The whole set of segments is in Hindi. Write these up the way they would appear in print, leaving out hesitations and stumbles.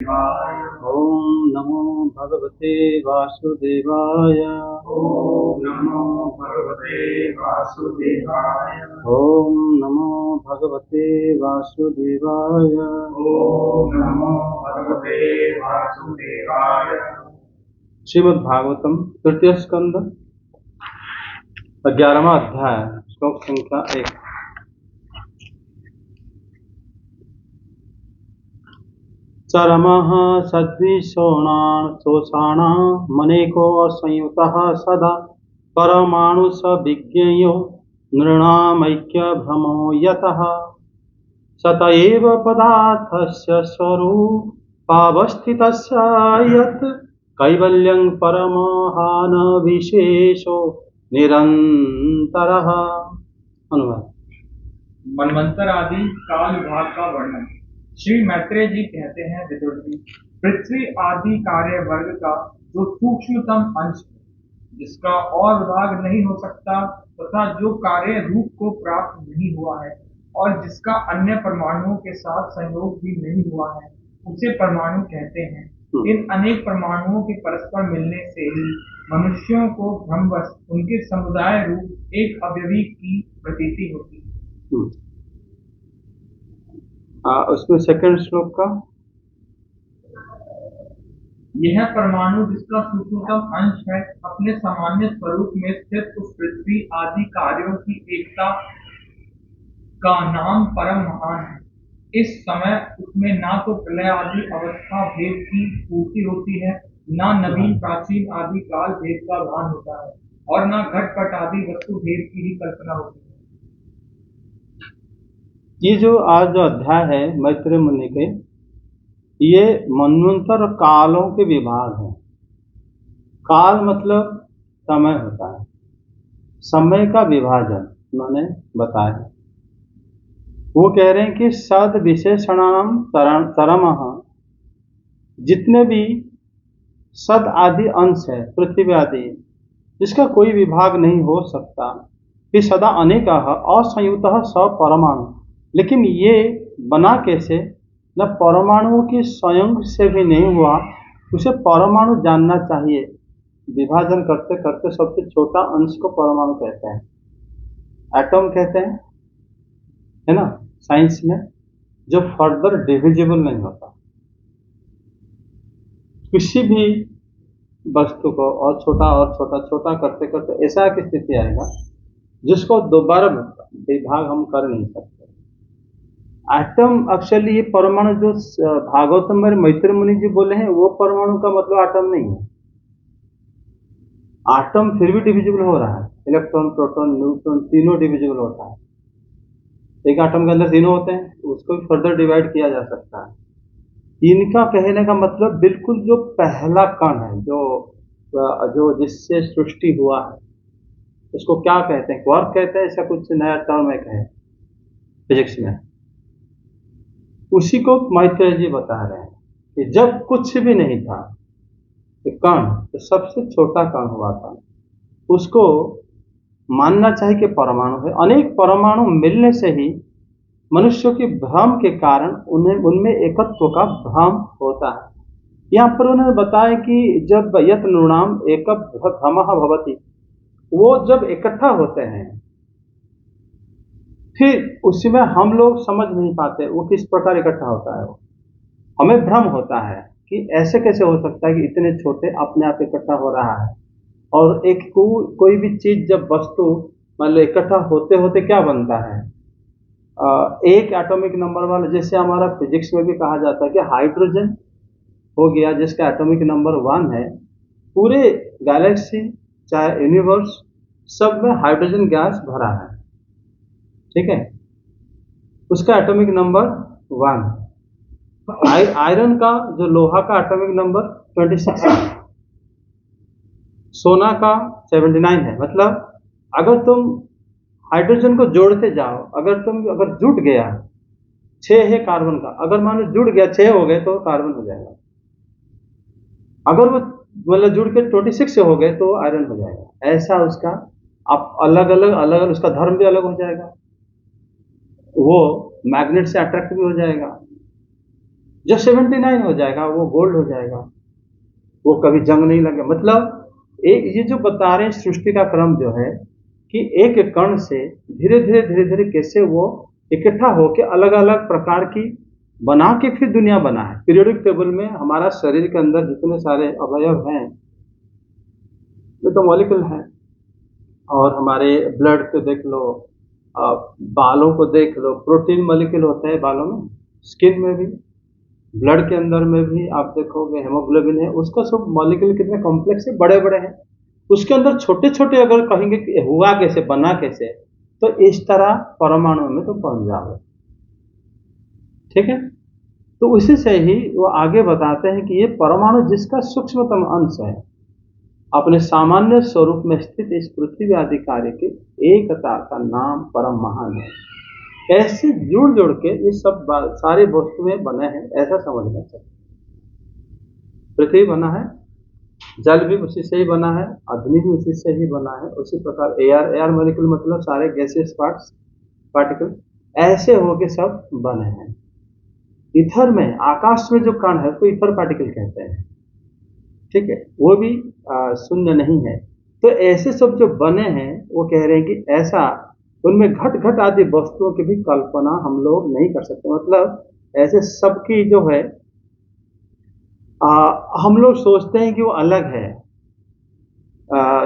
ओम नमो भगवते वासुदेवाय। ओम नमो भगवते वासुदेवाय। ओम नमो भगवते वासुदेवाय। ओम नमो भगवते वासुदेवाय। श्रीमद् भागवतम तृतीय स्कंद 11वां अध्याय श्लोक संख्या 1। चरमः सद्विषोषाण मनेको संयुतः सदा परमाणुष विज्ञेयो नृणामैक्यभ्रमो यतः सत एव पदार्थस्य स्वरूपावस्थितस्य यत् कैवल्यं परमहान विशेषो निरंतरः। अनुवाद। मनवंतर आदि काल विभाग का वर्णन। श्री मैत्रेय जी कहते हैं, विदुर जी, पृथ्वी आदि कार्य वर्ग का जो सूक्ष्मतम अंश है, जिसका और विभाग नहीं हो सकता, तथा जो कार्य रूप को प्राप्त नहीं हुआ है और जिसका अन्य परमाणुओं के साथ संयोग भी नहीं हुआ है, उसे परमाणु कहते हैं। इन अनेक परमाणुओं के परस्पर मिलने से ही मनुष्यों को भ्रमवश उनके समुदाय रूप एक अवयवी की प्रतीति होती है। उसमें सेकंड श्लोक का यह परमाणु जिसका सूक्ष्मतम अंश है, अपने सामान्य स्वरूप में स्थित उस पृथ्वी आदि कार्यों की एकता का नाम परम महान है। इस समय उसमें ना तो प्रलय आदि अवस्था भेद की पूर्ति होती है, ना नवीन प्राचीन आदि काल भेद का भान होता है, और ना घटपट आदि वस्तु भेद की ही कल्पना होती है। ये जो आज जो अध्याय है मैत्रेय मुनि के, ये मनवंतर कालों के विभाग है। काल मतलब समय होता है, समय का विभाजन उन्होंने बताया। वो कह रहे हैं कि सद विशेषणाम तरमः, जितने भी सद आदि अंश है पृथ्वी आदि, जिसका कोई विभाग नहीं हो सकता, कि सदा अनेक असंयुतः स परमाणु। लेकिन ये बना कैसे? न परमाणुओं की संयोग से भी नहीं हुआ, उसे परमाणु जानना चाहिए। विभाजन करते करते सबसे छोटा अंश को परमाणु कहते हैं, एटम कहते हैं, है ना, साइंस में, जो फर्दर डिविजिबल नहीं होता। किसी भी वस्तु को और छोटा छोटा करते करते ऐसा एक स्थिति आएगा जिसको दोबारा विभाग हम कर नहीं सकते। एटम एक्चुअली, ये परमाणु जो भागवतम में मैत्रेय मुनि जी बोले हैं, वो परमाणु का मतलब एटम नहीं है। एटम फिर भी डिविजिबल हो रहा है, इलेक्ट्रॉन प्रोटॉन न्यूट्रॉन तीनों डिविजिबल होता है। एक एटम के अंदर तीनों होते हैं, उसको भी फर्दर डिवाइड किया जा सकता है। इनका कहने का मतलब बिल्कुल जो पहला कण है, जो जिससे सृष्टि हुआ है, उसको क्या कहते हैं? क्वार्क कहते हैं, ऐसा कुछ नया टर्म एक है फिजिक्स में। उसी को मैत्रेय जी बता रहे हैं कि जब कुछ भी नहीं था, तो कण, तो सबसे छोटा कण हुआ था, उसको मानना चाहिए कि परमाणु है। अनेक परमाणु मिलने से ही मनुष्यों के भ्रम के कारण उनमें एकत्व का भ्रम होता है। यहाँ पर उन्होंने बताया कि जब यत नृणाम एक भ्रमः भवति, वो जब इकट्ठा होते हैं, फिर उसमें हम लोग समझ नहीं पाते वो किस प्रकार इकट्ठा होता है। वो हमें भ्रम होता है कि ऐसे कैसे हो सकता है कि इतने छोटे अपने आप इकट्ठा हो रहा है। और एक कोई भी चीज, जब वस्तु मान लो इकट्ठा होते होते क्या बनता है, एक एटॉमिक नंबर वाला, जैसे हमारा फिजिक्स में भी कहा जाता है कि हाइड्रोजन हो गया, जिसका एटॉमिक नंबर 1 है। पूरे गैलेक्सी चाहे यूनिवर्स, सब में हाइड्रोजन गैस भरा है, ठीक है, उसका एटॉमिक नंबर 1। आयरन का, जो लोहा का, एटॉमिक नंबर 26 है। सोना का 79 है। मतलब अगर तुम हाइड्रोजन को जोड़ते जाओ, अगर जुट गया 6 है कार्बन का, अगर मान लो जुड़ गया 6 हो गए तो कार्बन हो जाएगा। अगर वो मतलब जुड़ के 26 से हो गए तो आयरन हो जाएगा। ऐसा उसका आप अलग अलग उसका धर्म भी अलग हो जाएगा, वो मैग्नेट से अट्रैक्ट भी हो जाएगा। जो 79 हो जाएगा वो गोल्ड हो जाएगा, वो कभी जंग नहीं लगे। मतलब ये जो बता रहे हैं सृष्टि का क्रम जो है कि एक कण से धीरे धीरे कैसे वो इकट्ठा होके अलग अलग प्रकार की बना के फिर दुनिया बना है। पीरियोडिक टेबल में हमारा शरीर के अंदर जितने सारे अवयव हैं ये तो मॉलिक्यूल है, और हमारे ब्लड को देख लो, बालों को देख लो, प्रोटीन मॉलिक्यूल होता है बालों में, स्किन में भी, ब्लड के अंदर में भी आप देखोगे हेमोग्लोबिन है, उसका सब मॉलिक्यूल कितने कॉम्प्लेक्स है, बड़े बड़े हैं। उसके अंदर छोटे छोटे अगर कहेंगे कि हुआ कैसे, बना कैसे, तो इस तरह परमाणु में तो पहुंच जाओगे। ठीक है, तो उसी से ही वो आगे बताते हैं कि ये परमाणु जिसका सूक्ष्मतम अंश है, अपने सामान्य स्वरूप में स्थित इस पृथ्वी आदि कार्य की एकता का नाम परम महान है। ऐसे जुड़ जुड़ के ये सब सारे वस्तुएं बने हैं, ऐसा समझना चाहिए। पृथ्वी बना है, जल भी उसी से ही बना है, अग्नि भी उसी से ही बना है, उसी प्रकार एयर मॉलिक्यूल मतलब सारे गैसियस पार्टिकल ऐसे होके सब बने हैं। ईथर में, आकाश में जो कण है उसको ईथर पार्टिकल कहते हैं। ठीक है, वो भी शून्य नहीं है। तो ऐसे सब जो बने हैं वो कह रहे हैं कि ऐसा उनमें घट घट आदि वस्तुओं की भी कल्पना हम लोग नहीं कर सकते। मतलब ऐसे सबकी जो है हम लोग सोचते हैं कि वो अलग है,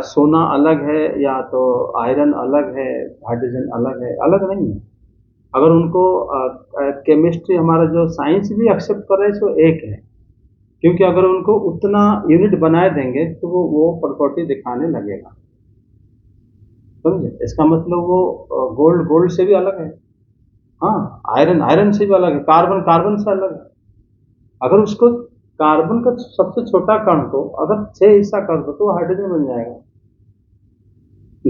सोना अलग है या तो आयरन अलग है, हाइड्रोजन अलग है, अलग नहीं है। अगर उनको केमिस्ट्री हमारा जो साइंस भी एक्सेप्ट कर रहे हैं तो एक है, क्योंकि अगर उनको उतना यूनिट बनाए देंगे तो वो प्रॉपर्टी दिखाने लगेगा। समझे? इसका मतलब वो गोल्ड से भी अलग है, हाँ, आयरन से भी अलग है, कार्बन से अलग है। अगर उसको कार्बन का सबसे छोटा कण को अगर 6 हिस्सा कर दो तो हाइड्रोजन बन जाएगा।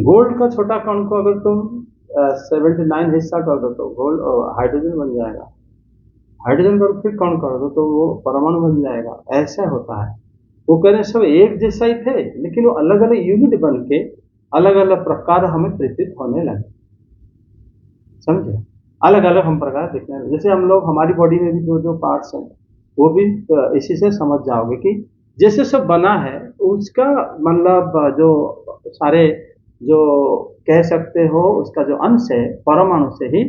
गोल्ड का छोटा कण को अगर तुम 79 हिस्सा कर दो तो गोल्ड हाइड्रोजन बन जाएगा। हाइड्रोजन का फिर कण कर दो तो वो परमाणु बन जाएगा। ऐसा होता है। वो कह रहे हैं सब एक जैसा ही थे, लेकिन वो अलग अलग यूनिट बन के अलग अलग प्रकार हमें प्रतीत होने लगे। समझे? अलग अलग हम प्रकार दिखने लगे। जैसे हम लोग, हमारी बॉडी में भी जो जो पार्ट्स हैं वो भी इसी से समझ जाओगे कि जैसे सब बना है उसका मतलब जो सारे जो कह सकते हो उसका जो अंश है परमाणु से ही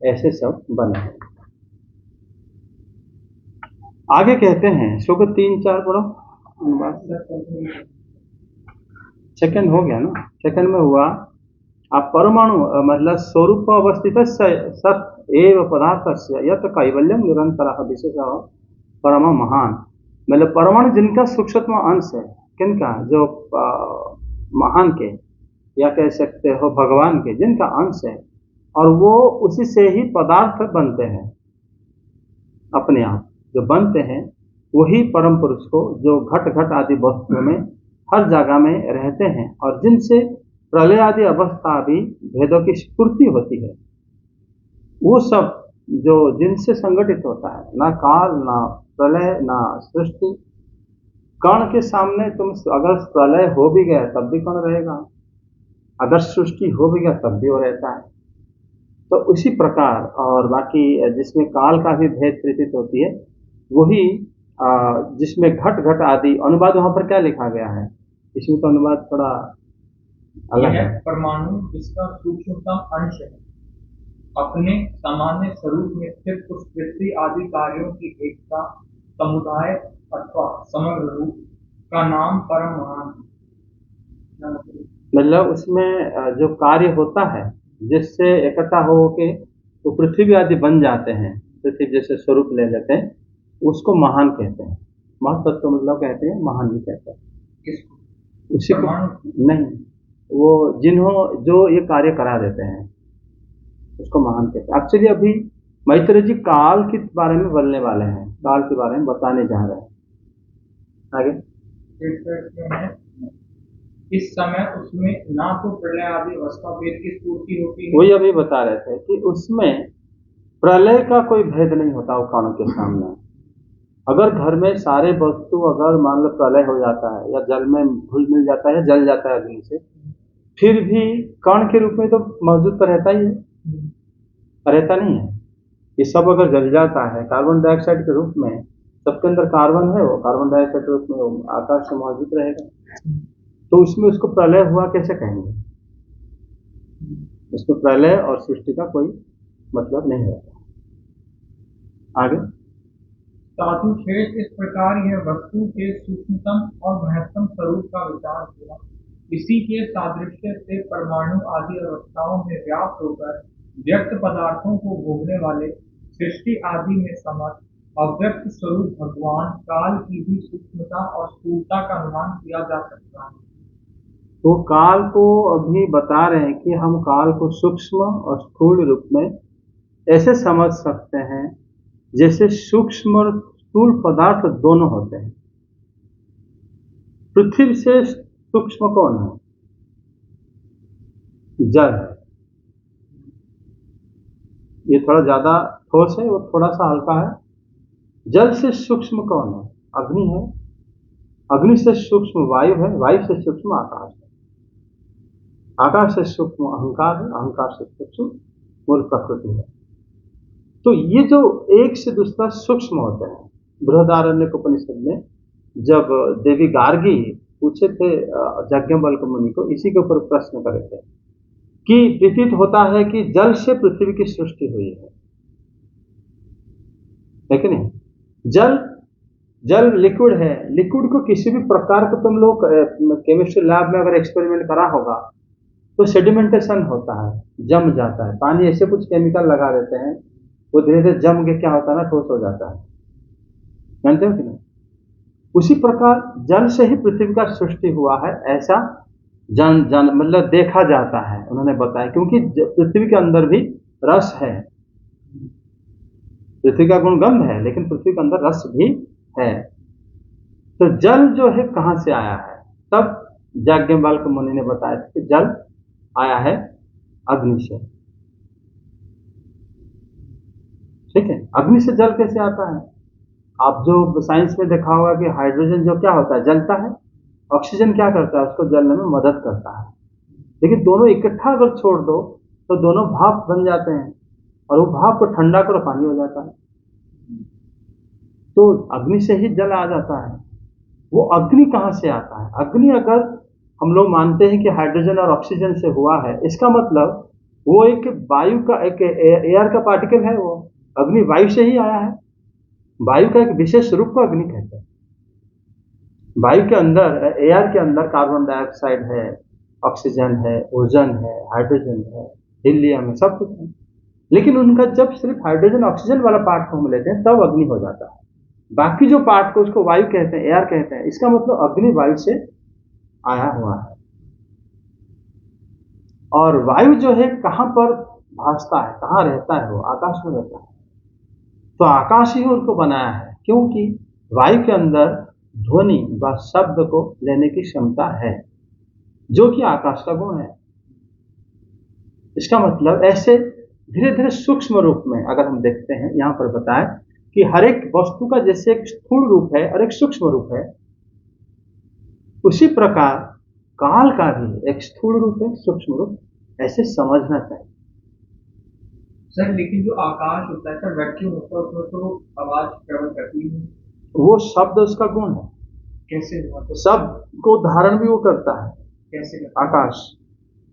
ऐसे सब बने हैं। आगे कहते हैं श्लोक 3-4 पढ़ो। सेकंड हो गया ना, सेकंड में हुआ आप परमाणु मतलब स्वरूप अवस्थित सत एव पदार्थ यत कैवल्यम निरंतर विशेष परम महान। मतलब परमाणु जिनका सूक्ष्मतम अंश है, किनका, जो महान के या कह सकते हो भगवान के जिनका अंश है, और वो उसी से ही पदार्थ बनते हैं, अपने आप जो बनते हैं वही परम पुरुष को जो घट घट आदि वस्तुओं में हर जगह में रहते हैं और जिनसे प्रलय आदि अवस्था भी भेदों की स्फूर्ति होती है, वो सब जो जिनसे संगठित होता है, ना काल ना प्रलय ना सृष्टि। कण के सामने तुम अगर प्रलय हो भी गया तब भी कण रहेगा, अगर सृष्टि हो भी गया तब भी वो रहता है। तो उसी प्रकार और बाकी जिसमें काल का भी भेद प्रतीत होती है वही जिसमें घट घट आदि। अनुवाद वहां पर क्या लिखा गया है, इसमें तो अनुवाद थोड़ा अलग है। परमाणु जिसका सूक्ष्मतम अंश है, अपने सामान्य स्वरूप में स्थित उस पृथ्वी आदि कार्यों की एकता, समुदाय अथवा समग्र रूप का नाम परम महान। मतलब उसमें जो कार्य होता है जिससे इकट्ठा हो के तो पृथ्वी आदि बन जाते हैं, पृथ्वी जैसे स्वरूप ले लेते हैं, उसको महान कहते हैं। महत्व मतलब कहते हैं, महान भी कहते हैं। उसी को नहीं, वो जो ये कार्य करा देते हैं उसको महान कहते हैं। एक्चुअली अभी मैत्रेय जी काल के बारे में बोलने वाले हैं, काल के बारे में बताने जा रहे हैं। आगे इस समय उसमें ना तो प्रलय आदि अवस्था भेद की स्फूर्ति होती है, वही अभी बता रहे थे कि उसमें प्रलय का कोई भेद नहीं होता। वो कण के सामने अगर घर में सारे वस्तु अगर मान लो प्रलय हो जाता है या जल में घुल मिल जाता है, जल जाता है अग्नि से, फिर भी कण के रूप में तो मौजूद तो रहता ही है, रहता नहीं है। ये सब अगर जल जाता है कार्बन डाइऑक्साइड के रूप में, सबके अंदर कार्बन है, वो कार्बन डाइऑक्साइड के रूप में वो आकाश में मौजूद रहेगा, तो उसमें उसको प्रलय हुआ कैसे कहेंगे? उसमें प्रलय और सृष्टि का कोई मतलब नहीं रहता। आगे साधु श्रेष्ठ, इस प्रकार यह वस्तु के सूक्ष्मतम और महत्तम स्वरूप का विचार हुआ। इसी के सादृश्य से परमाणु आदि अवस्थाओं में व्याप्त होकर व्यक्त पदार्थों को भोगने वाले सृष्टि आदि में समर्थ अव्यक्त स्वरूप भगवान काल की भी सूक्ष्मता और स्थूलता का अनुमान किया जा सकता है। तो काल को अभी बता रहे हैं कि हम काल को सूक्ष्म और स्थूल रूप में ऐसे समझ सकते हैं जैसे सूक्ष्म और स्थूल पदार्थ दोनों होते हैं। पृथ्वी से सूक्ष्म कौन है? जल है। ये थोड़ा ज्यादा ठोस है, वो थोड़ा सा हल्का है। जल से सूक्ष्म कौन है? अग्नि है। अग्नि से सूक्ष्म वायु है। वायु से सूक्ष्म आकाश है। आकाश से सूक्ष्म अहंकार है। अहंकार से सूक्ष्म मूल प्रकृति है। तो ये जो एक से दूसरा सूक्ष्म होते हैं, बृहदारण्यक उपनिषद में जब देवी गार्गी पूछे थे याज्ञवल्क्य मुनि को, इसी के ऊपर प्रश्न करे थे कि प्रतीत होता है कि जल से पृथ्वी की सृष्टि हुई है कि नहीं? जल लिक्विड है। लिक्विड को किसी भी प्रकार को तुम लोग केमिस्ट्री लैब में अगर एक्सपेरिमेंट करा होगा तो सेडिमेंटेशन होता है, जम जाता है। पानी ऐसे कुछ केमिकल लगा देते हैं, वो धीरे धीरे जम के क्या होता है ना, ठोस हो जाता है। जानते हो कि नहीं? उसी प्रकार जल से ही पृथ्वी का सृष्टि हुआ है, ऐसा मतलब देखा जाता है, उन्होंने बताया। क्योंकि पृथ्वी के अंदर भी रस है। पृथ्वी का गुण गंध है, लेकिन पृथ्वी के अंदर रस भी है। तो जल जो है कहां से आया है? तब याज्ञवल्क्य मुनि ने बताया कि जल आया है अग्नि से। ठीक है, अग्नि से जल कैसे आता है? आप जो साइंस में देखा होगा कि हाइड्रोजन जो क्या होता है, जलता है। ऑक्सीजन क्या करता है? उसको जलने में मदद करता है। लेकिन दोनों इकट्ठा अगर छोड़ दो तो दोनों भाप बन जाते हैं, और वो भाप को ठंडा करो पानी हो जाता है। तो अग्नि से ही जल आ जाता है। वो अग्नि कहां से आता है? अग्नि अगर हम लोग मानते हैं कि हाइड्रोजन और ऑक्सीजन से हुआ है, इसका मतलब वो एक वायु का, एक एयर का पार्टिकल है। वो अग्नि वायु से ही आया है। वायु का एक विशेष रूप को अग्नि कहते हैं। वायु के अंदर, एयर के अंदर कार्बन डाइऑक्साइड है, ऑक्सीजन है, ओजोन है, हाइड्रोजन है, हीलियम है, सब कुछ है। लेकिन उनका जब सिर्फ हाइड्रोजन ऑक्सीजन वाला पार्ट को हम लेते हैं तब अग्नि हो जाता है। बाकी जो पार्ट को उसको वायु कहते हैं, एयर कहते हैं। इसका मतलब अग्नि वायु से आया हुआ है। और वायु जो है कहां पर भासता है, कहां रहता है? वो आकाश में रहता है। तो आकाश ही उनको बनाया है, क्योंकि वायु के अंदर ध्वनि व शब्द को लेने की क्षमता है, जो कि आकाश का गुण है। इसका मतलब ऐसे धीरे धीरे सूक्ष्म रूप में अगर हम देखते हैं, यहां पर बताएं कि हर एक वस्तु का जैसे एक स्थूल रूप है और एक सूक्ष्म रूप है, उसी प्रकार काल का भी एक स्थूल रूप है, सूक्ष्म रूप, ऐसे समझना चाहिए। सर लेकिन जो आकाश होता है सर, वैक्यूम होता है, उसमें तो आवाज ट्रेवल करती है। वो शब्द उसका गुण है। कैसे हुआ? तो शब्द को धारण भी वो करता है। कैसे आकाश,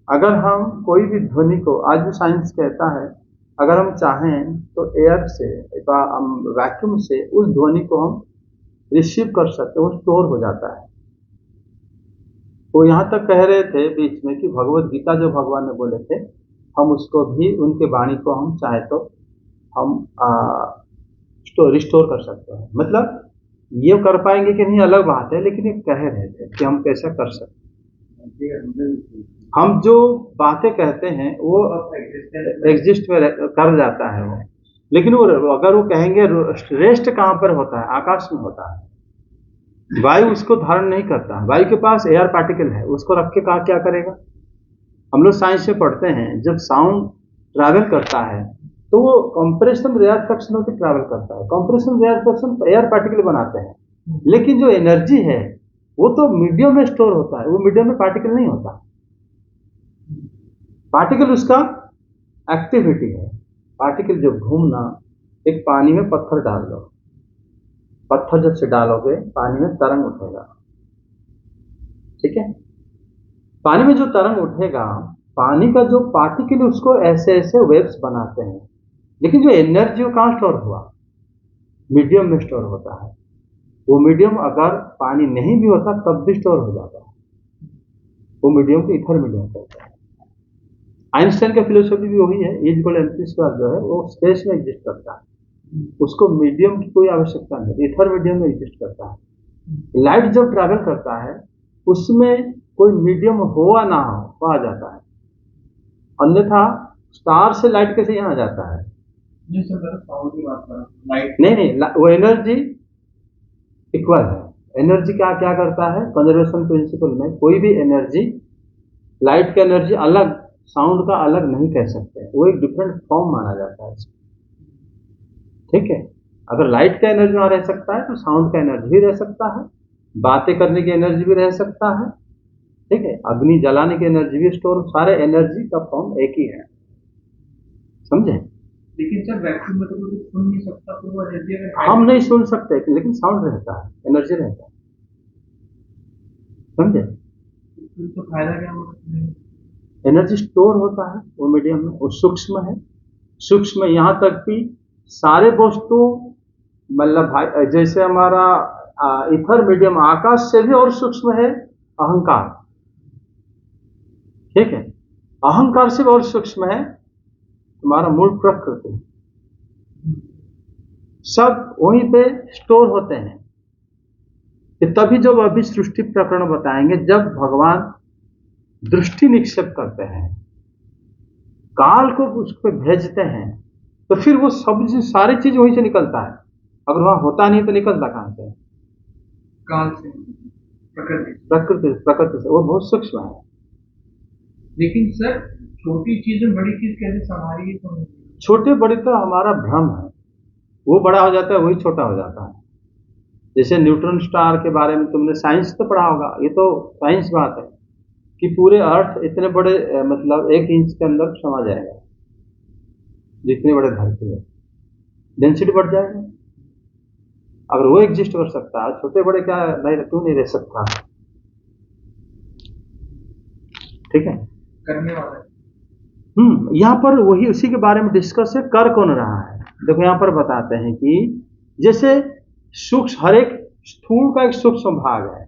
अगर हम कोई भी ध्वनि को, आज भी साइंस कहता है, अगर हम चाहें तो एयर से, वैक्यूम से उस ध्वनि को हम रिसीव कर सकते हैं, वो स्टोर हो जाता है। वो यहाँ तक कह रहे थे बीच में कि भगवत गीता जो भगवान ने बोले थे, हम उसको भी, उनके वाणी को हम चाहे तो हम रिस्टोर कर सकते हैं। मतलब ये कर पाएंगे कि नहीं अलग बात है, लेकिन ये कह रहे थे कि हम कैसा कर सकते हैं। हम जो बातें कहते हैं वो एग्जिस्ट में कर जाता है वो, लेकिन वो अगर वो कहेंगे रेस्ट कहाँ पर होता है? आकाश में होता है। वायु उसको धारण नहीं करता। वायु के पास एयर पार्टिकल है, उसको रख के क्या करेगा? हम लोग साइंस में पढ़ते हैं, जब साउंड ट्रैवल करता है तो वो कंप्रेशन रिएक्शन होकर ट्रैवल करता है। कंप्रेशन रिएक्शन एयर पार्टिकल बनाते हैं, लेकिन जो एनर्जी है वो तो मीडियम में स्टोर होता है। वो मीडियम में पार्टिकल नहीं होता। पार्टिकल उसका एक्टिविटी है। पार्टिकल जो घूमना, एक पानी में पत्थर डाल दो, पत्थर जब से डालोगे पानी में तरंग उठेगा, ठीक है। पानी में जो तरंग उठेगा, पानी का जो पार्टिकल उसको ऐसे ऐसे वेव्स बनाते हैं, लेकिन जो एनर्जी कहाँ स्टोर हुआ, मीडियम में स्टोर होता है। वो मीडियम अगर पानी नहीं भी होता तब भी स्टोर हो जाता है, वो मीडियम को ईथर मीडियम कहते हैं। आइंस्टाइन का फिलोसफी भी वही है, E=mc² जो है वो स्पेस में एग्जिस्ट करता है, उसको मीडियम की कोई आवश्यकता नहीं, ईथर मीडियम में एग्जिस्ट करता है। लाइट जब ट्रैवल करता है उसमें कोई मीडियम हो या ना हो वो आ जाता है, अन्यथा स्टार से लाइट कैसे यहाँ जाता है? जी सर, मैं साउंड की बात कर रहा हूँ, लाइट नहीं, वो एनर्जी इक्वल है। एनर्जी क्या क्या करता है, कंजर्वेशन प्रिंसिपल में कोई भी एनर्जी, लाइट की एनर्जी अलग, साउंड का अलग नहीं कह सकते, वो एक डिफरेंट फॉर्म माना जाता है, ठीक है। अगर लाइट का एनर्जी वहां रह सकता है तो साउंड का एनर्जी भी रह सकता है, बातें करने की एनर्जी भी रह सकता है, ठीक है। अग्नि जलाने की एनर्जी भी स्टोर, सारे एनर्जी का फॉर्म एक ही है, समझे। लेकिन सर वैक्यूम में तो कोई सुन नहीं सकता, तो वो एनर्जी अगर हम नहीं सुन सकते लेकिन साउंड रहता है, एनर्जी रहता है, समझे। तो फायदा क्या होगा? एनर्जी स्टोर होता है वो मीडियम में, वो सूक्ष्म है, सूक्ष्म यहाँ तक कि सारे वस्तु, मतलब भाई जैसे हमारा इथर मीडियम आकाश से भी और सूक्ष्म है अहंकार, ठीक है। अहंकार से भी और सूक्ष्म है तुम्हारा मूल प्रकृति, सब वहीं पे स्टोर होते हैं। कि तभी जब अभी सृष्टि प्रकरण बताएंगे, जब भगवान दृष्टि निक्षेप करते हैं, काल को उस पर भेजते हैं, तो फिर वो सब सारी चीज वहीं से निकलता है। अगर वहां होता नहीं तो निकलता कहां से? काल से, प्रकृति से, वो बहुत सूक्ष्म है। लेकिन सर छोटी चीज और बड़ी चीज कैसे संभालिए? तो छोटे बड़े तो हमारा भ्रम है, वो बड़ा हो जाता है वही छोटा हो जाता है। जैसे न्यूट्रॉन स्टार के बारे में तुमने साइंस तो पढ़ा होगा, ये तो साइंस बात है कि पूरे अर्थ इतने बड़े मतलब 1 इंच के अंदर समा जाएगा, जितने बड़े धरती है, डेंसिटी बढ़ जाएगा। अगर वो एग्जिस्ट कर सकता है, छोटे बड़े क्या नहीं, क्यों नहीं रह सकता, ठीक है। करने वाला है। यहाँ पर वही उसी के बारे में डिस्कस है, कर कौन रहा है। देखो यहाँ पर बताते हैं कि जैसे सूक्ष्म, हर एक स्थूल का एक सूक्ष्म भाग है,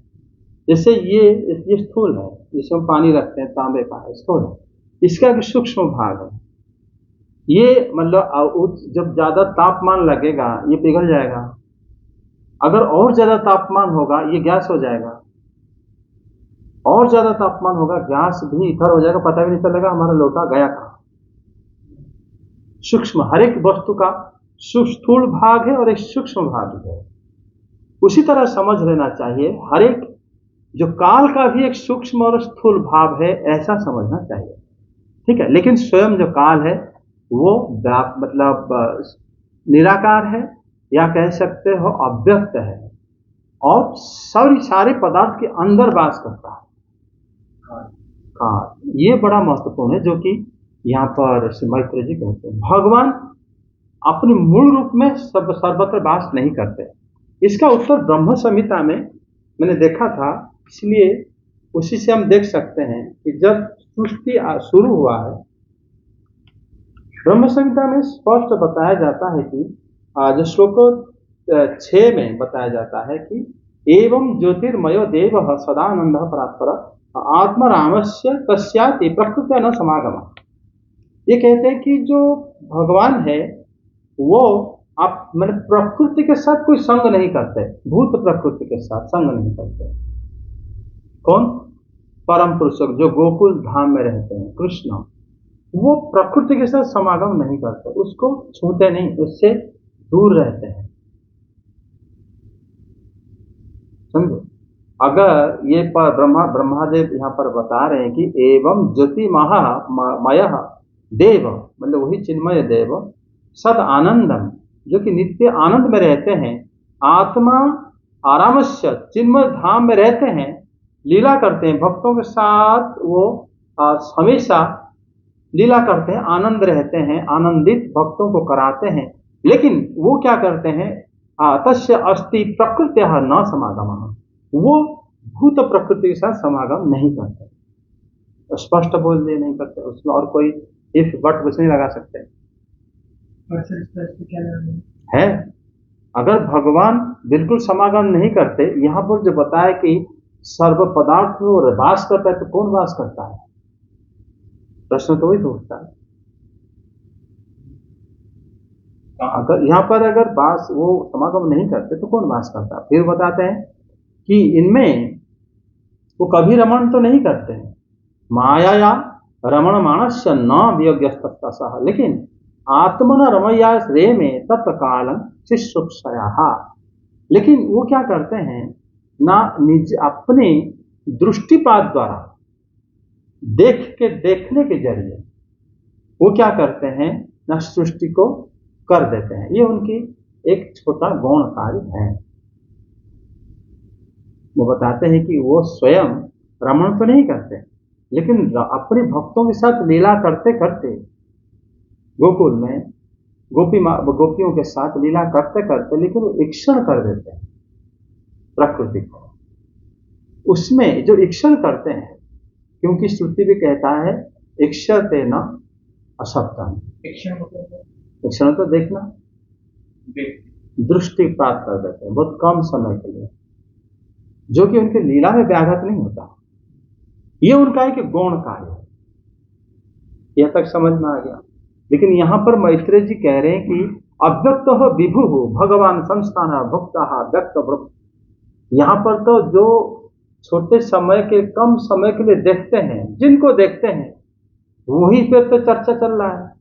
जैसे ये स्थूल है, जिसमें पानी रखते हैं, तांबे का है, स्थूल है, इसका एक सूक्ष्म भाग है। ये मतलब जब ज्यादा तापमान लगेगा ये पिघल जाएगा, अगर और ज्यादा तापमान होगा ये गैस हो जाएगा, और ज्यादा तापमान होगा गैस भी इधर हो जाएगा, पता भी नहीं चलेगा हमारा लोटा गया कहाँ। सूक्ष्म, हर एक वस्तु का स्थूल भाग है और एक सूक्ष्म भाग है। उसी तरह समझ लेना चाहिए, हर एक जो काल का भी एक सूक्ष्म और स्थूल भाव है, ऐसा समझना चाहिए, ठीक है। लेकिन स्वयं जो काल है वो मतलब निराकार है, या कह सकते हो अव्यक्त है, और सारे पदार्थ के अंदर वास करता है काल। ये बड़ा महत्वपूर्ण है, जो कि यहाँ पर मैत्रेय जी कहते हैं भगवान अपने मूल रूप में सर्वत्र वास नहीं करते। इसका उत्तर ब्रह्म संहिता में मैंने देखा था, इसलिए उसी से हम देख सकते हैं कि जब सृष्टि शुरू हुआ है, ब्रह्म संहिता में स्पष्ट बताया जाता है कि जो श्लोक 6 में बताया जाता है कि एवं ज्योतिर्मयो देव सदानंद परात्पर आत्मरामस्य तस्याति प्रकृत्या न समागम। ये कहते हैं कि जो भगवान है वो आप मैंने प्रकृति के साथ कोई संग नहीं करते, भूत प्रकृति के साथ संग नहीं करते। कौन? परम पुरुष जो गोकुल धाम में रहते हैं कृष्ण, वो प्रकृति के साथ समागम नहीं करते, उसको छूते नहीं, उससे दूर रहते हैं, समझो। अगर ये ब्रह्मादेव यहाँ पर बता रहे हैं कि एवं ज्योतिमय देव, मतलब वही चिन्मय देव, सद आनंदम, जो कि नित्य आनंद में रहते हैं, आत्मा आरामस्य, चिन्मय धाम में रहते हैं, लीला करते हैं भक्तों के साथ, वो हमेशा लीला करते हैं, आनंद रहते हैं, आनंदित भक्तों को कराते हैं, लेकिन वो क्या करते हैं, तस्य अस्ति प्रकृत्या न समागम, वो भूत प्रकृति के साथ समागम नहीं करते, स्पष्ट बोल दे नहीं करते, उसमें और कोई इफ बट कुछ नहीं लगा सकते है। अगर भगवान बिल्कुल समागम नहीं करते, यहाँ पर जो बताया कि सर्व पदार्थ में वो वास करता है, तो कौन वास करता है, प्रश्न तो वही तो उठता है। अगर यहाँ पर अगर वास वो समागम नहीं करते तो कौन वास करता है? फिर बताते हैं कि इनमें वो कभी रमण तो नहीं करते हैं, माया या रमण मानस्य न वियोग्यस्तः, लेकिन आत्मन रमया रे में तत्कालं शिष्युक्षया, लेकिन वो क्या करते हैं ना, निज अपने दृष्टिपात द्वारा देखने के जरिए वो क्या करते हैं ना, सृष्टि को कर देते हैं। ये उनकी एक छोटा गौण कार्य है। वो बताते हैं कि वो स्वयं रमण तो नहीं करते, लेकिन अपने भक्तों के साथ लीला करते करते गोकुल में गोपियों के साथ लीला करते करते, लेकिन वो ईक्षण कर देते हैं प्रकृति को। उसमें जो ईक्षण करते हैं, क्योंकि श्रुति भी कहता है ईक्षते न अशब्दम, ईक्षण तो देखना, दृष्टि प्राप्त कर देते हैं बहुत कम समय के लिए, जो कि उनके लीला में व्याघात नहीं होता। ये उनका एक गौण कार्य है। यह तक समझ में आ गया। लेकिन यहां पर मैत्रेय जी कह रहे हैं कि अव्यक्त विभु भगवान संस्थान भुक्ता व्यक्त वृत्त, यहां पर तो जो छोटे समय के कम समय के लिए देखते हैं, जिनको देखते हैं वही पे तो चर्चा चल रहा है,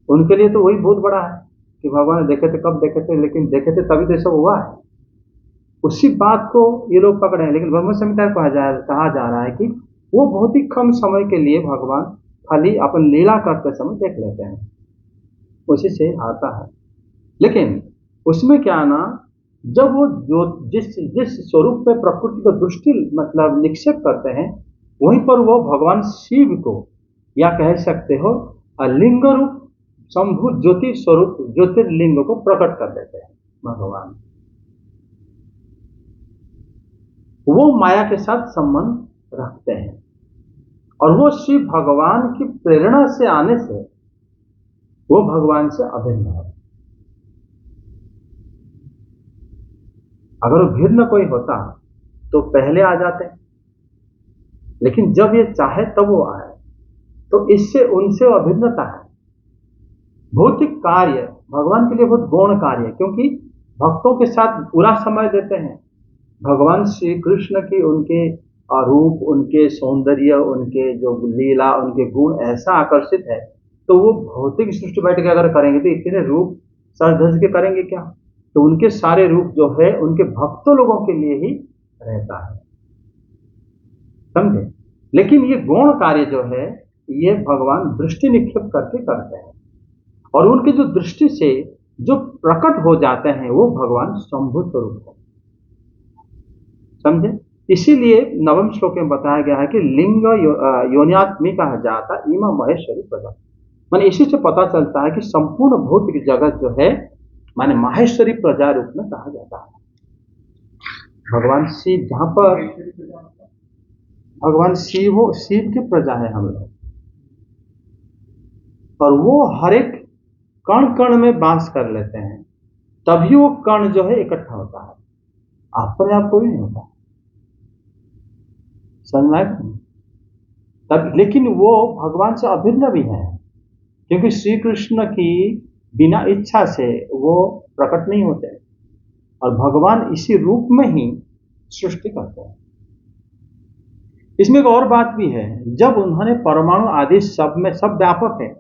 उनके लिए तो वही बहुत बड़ा है कि भगवान देखे थे, कब देखे थे, लेकिन देखे थे तभी तो सब हुआ है। उसी बात को ये लोग पकड़े हैं। लेकिन ब्रह्म संहिता कहा जा रहा है कि वो बहुत ही कम समय के लिए भगवान खाली अपन लीला करते समय देख लेते हैं, उसी से आता है। लेकिन उसमें क्या ना, जब वो जो जिस स्वरूप पे प्रकृति को दृष्टि मतलब निक्षेप करते हैं, वहीं पर वो भगवान शिव को, या कह सकते हो लिंग रूप शंभु ज्योति स्वरूप ज्योतिर्लिंग को प्रकट कर देते हैं भगवान। वो माया के साथ संबंध रखते हैं, और वो शिव भगवान की प्रेरणा से आने से वो भगवान से अभिन्न है। अगर वो भिन्न कोई होता तो पहले आ जाते, लेकिन जब ये चाहे तब वो आए, तो इससे उनसे अभिन्नता है। भौतिक कार्य भगवान के लिए बहुत गौण कार्य है, क्योंकि भक्तों के साथ पूरा समय देते हैं। भगवान श्री कृष्ण की उनके रूप, उनके सौंदर्य, उनके जो लीला, उनके गुण ऐसा आकर्षित है, तो वो भौतिक सृष्टि बैठ के अगर करेंगे तो इतने रूप सर धस के करेंगे क्या? तो उनके सारे रूप जो है उनके भक्तों लोगों के लिए ही रहता है, समझे। लेकिन ये गौण कार्य जो है ये भगवान दृष्टि निक्षेप करके करते हैं, और उनकी जो दृष्टि से जो प्रकट हो जाते हैं वो भगवान शंभु स्वरूप है, समझे। इसीलिए नवम श्लोक में बताया गया है कि लिंग योन्यात्मी कहा जाता इमा महेश्वरी प्रजा, माने इसी से पता चलता है कि संपूर्ण भौतिक जगत जो है माने माहेश्वरी प्रजा रूप में कहा जाता है। भगवान शिव, जहां पर भगवान शिव की प्रजा है हम लोग, और वो हर एक कण कण में वास कर लेते हैं, तभी वो कण जो है इकट्ठा होता है, अपने आप कोई नहीं होता, समझ में तब। लेकिन वो भगवान से अभिन्न भी है, क्योंकि श्री कृष्ण की बिना इच्छा से वो प्रकट नहीं होते, और भगवान इसी रूप में ही सृष्टि करते हैं। इसमें एक और बात भी है, जब उन्होंने परमाणु आदि सब में सब व्यापक है,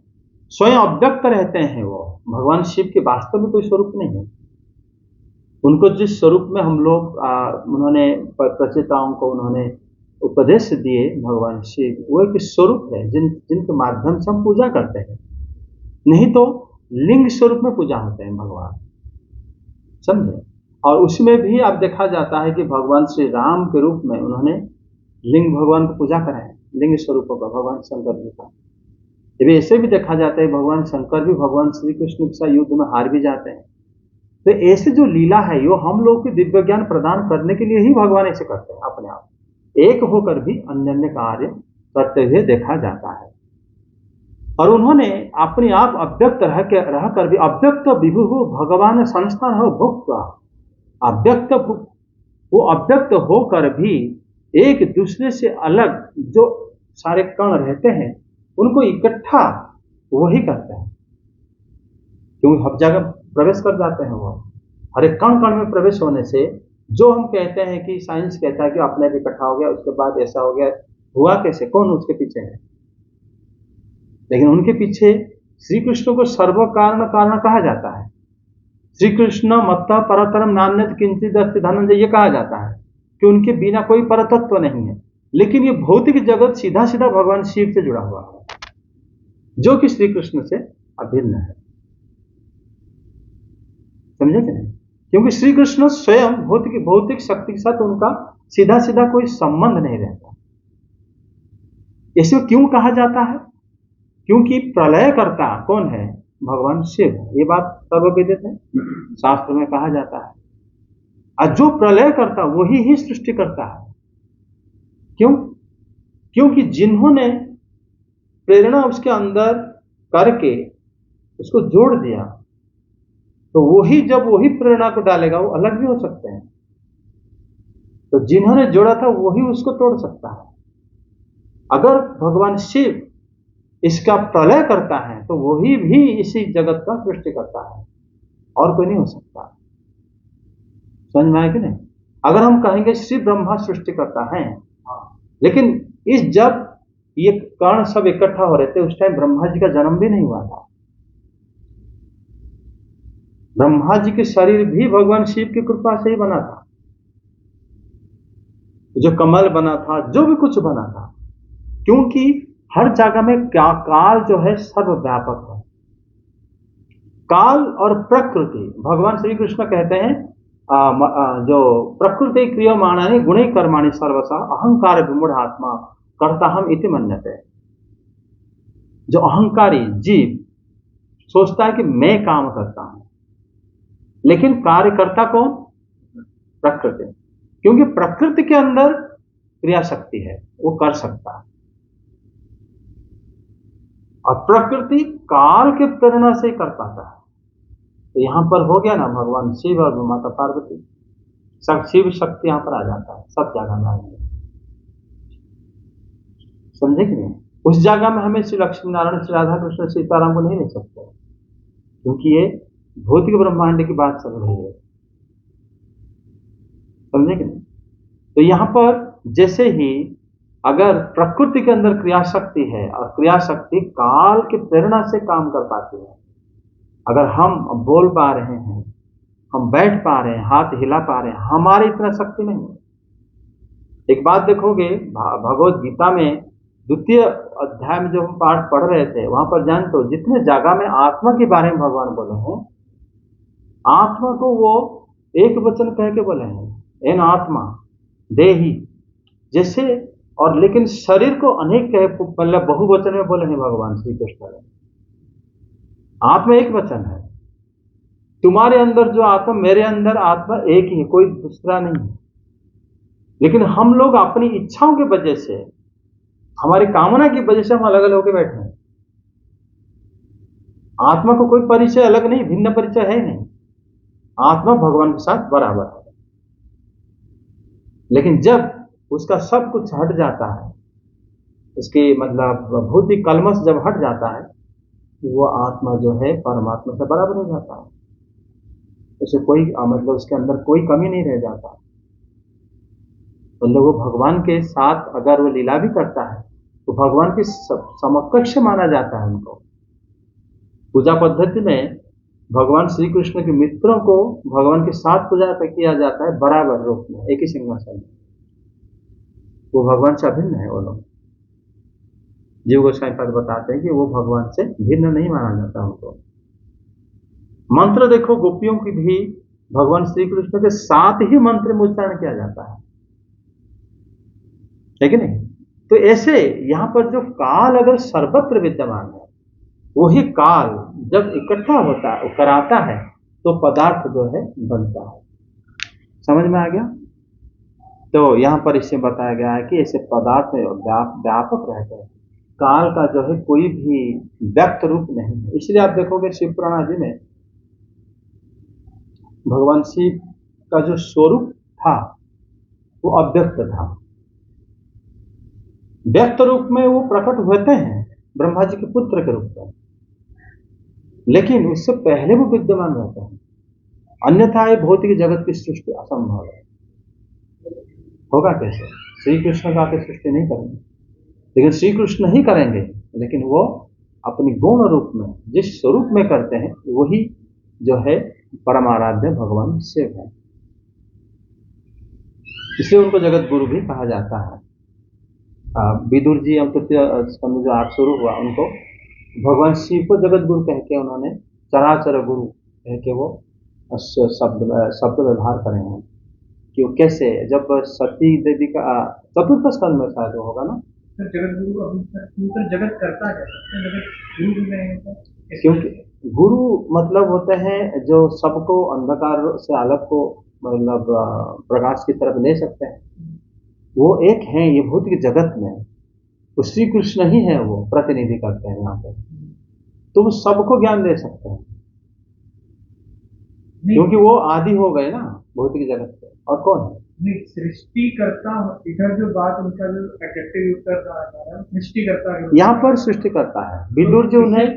स्वयं अव्यक्त रहते हैं, वो भगवान शिव के वास्तव में कोई स्वरूप नहीं है। उनको जिस स्वरूप में हम लोग उन्होंने प्रचेताओं को उन्होंने उपदेश दिए भगवान शिव, वो एक स्वरूप है जिनके माध्यम से हम पूजा करते हैं, नहीं तो लिंग स्वरूप में पूजा होते हैं भगवान, समझे। और उसमें भी अब देखा जाता है कि भगवान श्री राम के रूप में उन्होंने लिंग भगवान को पूजा कराए, लिंग स्वरूपों का भगवान शंकर जी का, जब ऐसे भी देखा जाता है भगवान शंकर भी भगवान श्री कृष्ण के साथ युद्ध में हार भी जाते हैं। तो ऐसे जो लीला है यो हम लोग को दिव्य ज्ञान प्रदान करने के लिए ही भगवान ऐसे करते हैं, अपने आप एक होकर भी अन्य अन्य कार्य करते हुए देखा जाता है। और उन्होंने अपने आप अव्यक्त रहकर भी अव्यक्त विभु भगवान संस्थान हो भुक्त अव्यक्त वो अव्यक्त होकर भी एक दूसरे से अलग जो सारे कण रहते हैं उनको इकट्ठा वही करते हैं, क्योंकि हर जगह प्रवेश कर जाते हैं। वो हर एक कण कण में प्रवेश होने से जो हम कहते हैं कि साइंस कहता है कि अपने भी इकट्ठा हो गया, उसके बाद ऐसा हो गया, हुआ कैसे, कौन उसके पीछे है? लेकिन उनके पीछे श्री कृष्ण को सर्व कारण कारण कहा जाता है। श्री कृष्ण मत्तः परतरम नान्यत् किंचित् अस्ति धनंजय, ये कहा जाता है कि उनके बिना कोई परतत्व नहीं है। लेकिन ये भौतिक जगत सीधा सीधा भगवान शिव से जुड़ा हुआ है, जो कि श्री कृष्ण से अभिन्न है। समझे कि नहीं? क्योंकि श्री कृष्ण स्वयं भौतिक शक्ति के साथ उनका सीधा सीधा कोई संबंध नहीं रहता। इसे क्यों कहा जाता है? क्योंकि प्रलयकर्ता कौन है? भगवान शिव। ये बात सर्वविदित है, शास्त्र में कहा जाता है। और जो प्रलय करता वही ही सृष्टि करता है। क्यों? क्योंकि जिन्होंने प्रेरणा उसके अंदर करके उसको जोड़ दिया, तो वही जब वही प्रेरणा को डालेगा वो अलग भी हो सकते हैं। तो जिन्होंने जोड़ा था वही उसको तोड़ सकता है। अगर भगवान शिव इसका प्रलय करता है तो वही भी इसी जगत का सृष्टि करता है, और कोई नहीं हो सकता। समझ में आया कि नहीं? अगर हम कहेंगे श्री ब्रह्मा सृष्टि करता है, लेकिन इस जब ये कण सब इकट्ठा हो रहे थे उस टाइम ब्रह्मा जी का जन्म भी नहीं हुआ था। ब्रह्मा जी के शरीर भी भगवान शिव की कृपा से ही बना था। जो कमल बना था, जो भी कुछ बना था, क्योंकि हर जगह में क्या काल जो है सर्वव्यापक है। काल और प्रकृति, भगवान श्री कृष्ण कहते हैं जो प्रकृति क्रियमाणानि गुणे कर्माणि सर्वसा अहंकार विमूढ़ आत्मा कर्ता हम इति मन्यते। जो अहंकारी जीव सोचता है कि मैं काम करता हूं, लेकिन कार्यकर्ता कौन? प्रकृति। क्योंकि प्रकृति के अंदर क्रिया शक्ति है, वो कर सकता है। और प्रकृति काल के प्रेरणा से ही कर पाता है। तो यहां पर हो गया ना, भगवान शिव और माता पार्वती, सब शिव शक्ति यहां पर आ जाता है, सब जगह में आएंगे। समझे कि नहीं? उस जगह में हमें श्री लक्ष्मी नारायण, श्री राधा कृष्ण, सीताराम को नहीं ले सकते, क्योंकि ये भौतिक ब्रह्मांड की बात चल रही है। समझे कि नहीं? तो यहां पर जैसे ही अगर प्रकृति के अंदर क्रिया शक्ति है और क्रिया शक्ति काल की प्रेरणा से काम कर पाती है, अगर हम बोल पा रहे हैं, हम बैठ पा रहे हैं, हाथ हिला पा रहे हैं, हमारी इतना शक्ति नहीं है। एक बात देखोगे, भगवद गीता में द्वितीय अध्याय में जो हम पाठ पढ़ रहे थे, वहां पर जानते हो जितने जगह में आत्मा के बारे में भगवान बोले हैं, आत्मा को वो एक वचन कह के बोले हैं, एन आत्मा देही जैसे, और लेकिन शरीर को अनेक कहे, मतलब बहुवचन में बोले हैं भगवान श्री कृष्ण ने। आत्मा एक वचन है। तुम्हारे अंदर जो आत्मा, मेरे अंदर आत्मा एक ही है, कोई दूसरा नहीं है। लेकिन हम लोग अपनी इच्छाओं की वजह से, हमारी कामना की वजह से हम अलग अलग होकर बैठे हैं। आत्मा को कोई परिचय अलग नहीं, भिन्न परिचय है नहीं। आत्मा भगवान के साथ बराबर है। लेकिन जब उसका सब कुछ हट जाता है, उसके मतलब भौतिक कलमश जब हट जाता है, वो आत्मा जो है परमात्मा से बराबर हो जाता है। उसे कोई मतलब उसके अंदर कोई कमी नहीं रह जाता। मतलब वो भगवान के साथ अगर वो लीला भी करता है तो भगवान के समकक्ष माना जाता है उनको। पूजा पद्धति में भगवान श्री कृष्ण के मित्रों को भगवान के साथ पूजा किया जाता है, बराबर रूप में, एक ही सिंहासन में। वो भगवान से अभिन्न है। वो लोग जीव गोस्वामी पद बताते हैं कि वो भगवान से भिन्न नहीं माना जाता उनको। मंत्र देखो, गोपियों की भी भगवान श्री कृष्ण के साथ ही मंत्र में उच्चारण किया जाता है कि नहीं? तो ऐसे यहां पर जो काल अगर सर्वत्र विद्यमान है, वही काल जब इकट्ठा होता है, कराता है, तो पदार्थ जो है बनता है। समझ में आ गया? तो यहाँ पर इससे बताया गया है कि ऐसे पदार्थ व्यापक रहते हैं, काल का जो है कोई भी व्यक्त रूप नहीं है। इसलिए आप देखोगे शिव पुराण आदि में भगवान शिव का जो स्वरूप था वो अव्यक्त था। व्यक्त रूप में वो प्रकट होते हैं ब्रह्मा जी के पुत्र के रूप में, लेकिन उससे पहले वो विद्यमान रहते हैं, अन्यथा ये भौतिक जगत की सृष्टि असंभव है। होगा कैसे? श्री कृष्ण का आके सृष्टि नहीं करेंगे, लेकिन श्री कृष्ण ही करेंगे, लेकिन वो अपनी गौण रूप में जिस स्वरूप में करते हैं वही जो है परमाराध्य भगवान शिव है। इसलिए उनको जगत गुरु भी कहा जाता है। विदुर जी हम तृतीय स्कंद जो आज शुरू हुआ, उनको भगवान शिव को जगत गुरु कह के उन्होंने चराचर गुरु कह के वो शब्द व्यवहार करे हैं कि वो कैसे, जब सती देवी का चतुर्थ स्कंद में शायद होगा ना, जगत गुरु अभी तक जगत करता है, जगत गुरु भी नहीं होता, क्योंकि गुरु मतलब होते हैं जो सबको अंधकार से अलग को मतलब प्रकाश की तरफ ले सकते हैं, वो एक है ये भौतिक जगत में, वो श्री कृष्ण ही है, वो प्रतिनिधि करते हैं यहाँ पे, तो वो सबको ज्ञान दे सकते हैं, क्योंकि वो आदि हो गए ना भौतिक जगत के। और कौन है? नहीं, सृष्टि करता, इधर जो बात उनका जो एडजेक्टिव यूज कर रहा है सृष्टि करता है, यहाँ पर सृष्टि करता है। विदुर जी उन्हें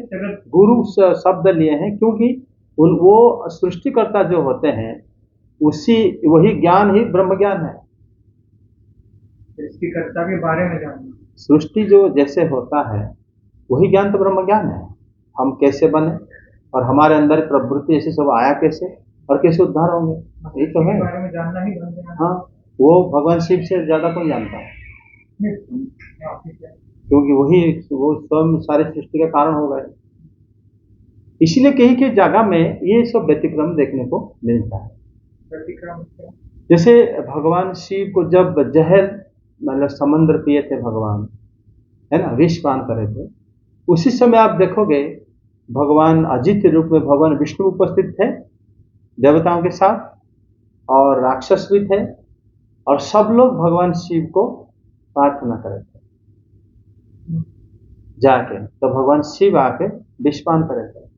गुरु शब्द लिए हैं क्योंकि वो सृष्टिकर्ता जो होते हैं उसी वही ज्ञान ही ब्रह्म ज्ञान है। सृष्टिकर्ता के बारे में जानना, सृष्टि जो जैसे होता है वही ज्ञान तो ब्रह्म ज्ञान है। हम कैसे बने और हमारे अंदर प्रवृत्ति ऐसे सब आया कैसे और कैसे उद्धार होंगे, यही तो है। बारे में जानना ही ब्रह्म। हाँ, वो भगवान शिव से ज्यादा कौन जानता है, क्योंकि वही वो स्वयं सारी सृष्टि का कारण हो गए। इसलिए कहीं की जगह में ये सब व्यतिक्रम देखने को मिलता है। जैसे भगवान शिव को जब जहर मतलब समुद्र पिए थे भगवान, है ना, विष पान करे थे, उसी समय आप देखोगे भगवान अजित रूप में भगवान विष्णु उपस्थित थे देवताओं के साथ, और राक्षस भी थे, और सब लोग भगवान शिव को प्रार्थना करे थे जाके, तो भगवान शिव आके विषपान करे थे।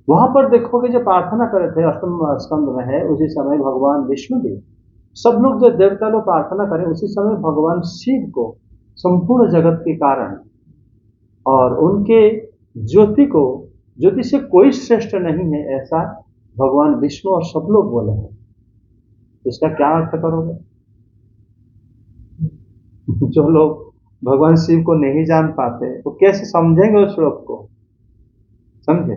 वहां पर देखोगे जो प्रार्थना करे थे अष्टम स्कंद में है, उसी समय भगवान विष्णु भी, सब लोग जो देवता लोग प्रार्थना करें उसी समय भगवान शिव को संपूर्ण जगत के कारण और उनके ज्योति को, ज्योति से कोई श्रेष्ठ नहीं है ऐसा भगवान विष्णु और सब लोग बोले हैं। इसका क्या अर्थ करोगे? जो लोग भगवान शिव को नहीं जान पाते वो कैसे समझेंगे उस श्लोक को? समझे?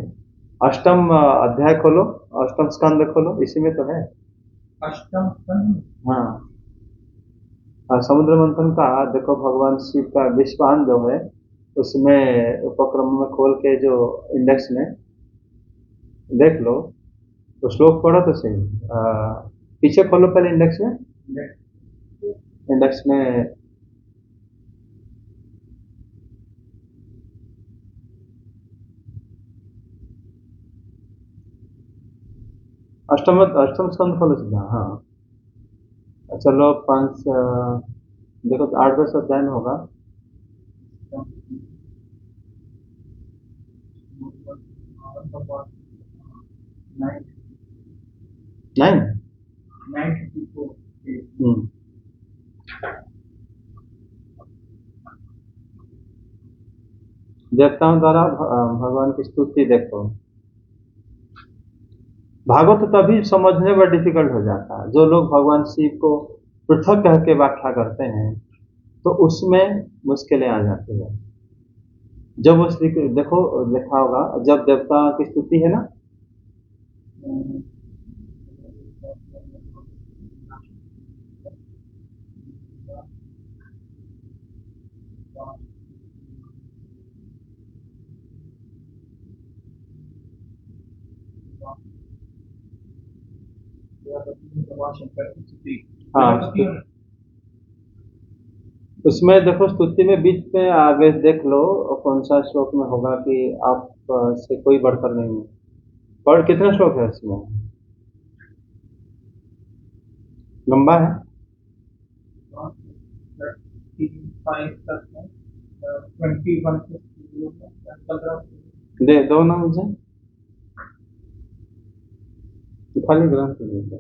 अष्टम अध्याय खोलो, अष्टम स्कंद खोलो, इसी में तो है अष्टम स्कंद। हाँ, समुद्र मंथन का देखो, भगवान शिव का विषपान जो है उसमें उपक्रम में खोल के जो इंडेक्स में देख लो, तो श्लोक पढ़ो तो सही। पीछे खोलो पहले इंडेक्स में, इंडेक्स में अष्टम स्कंद खोलो सीधा। हाँ चलो, 5 देखो 8-10 अध्याय में होगा। नहीं, देवताओं द्वारा भगवान की स्तुति देखो। भागवत तो तभी समझने में डिफिकल्ट हो जाता है, जो लोग भगवान शिव को पृथक कह के व्याख्या करते हैं तो उसमें मुश्किलें आ जाती है। जब उस देखो लिखा होगा, जब देवता की स्तुति है ना, हाँ उसमें देखो स्तुति में बीच में आगे देख लो कौन सा श्लोक में होगा कि आप से कोई बढ़कर नहीं है। और कितने श्लोक है इसमें? लंबा है? 21 दो ना मुझे खाली ग्रंथ दे दो।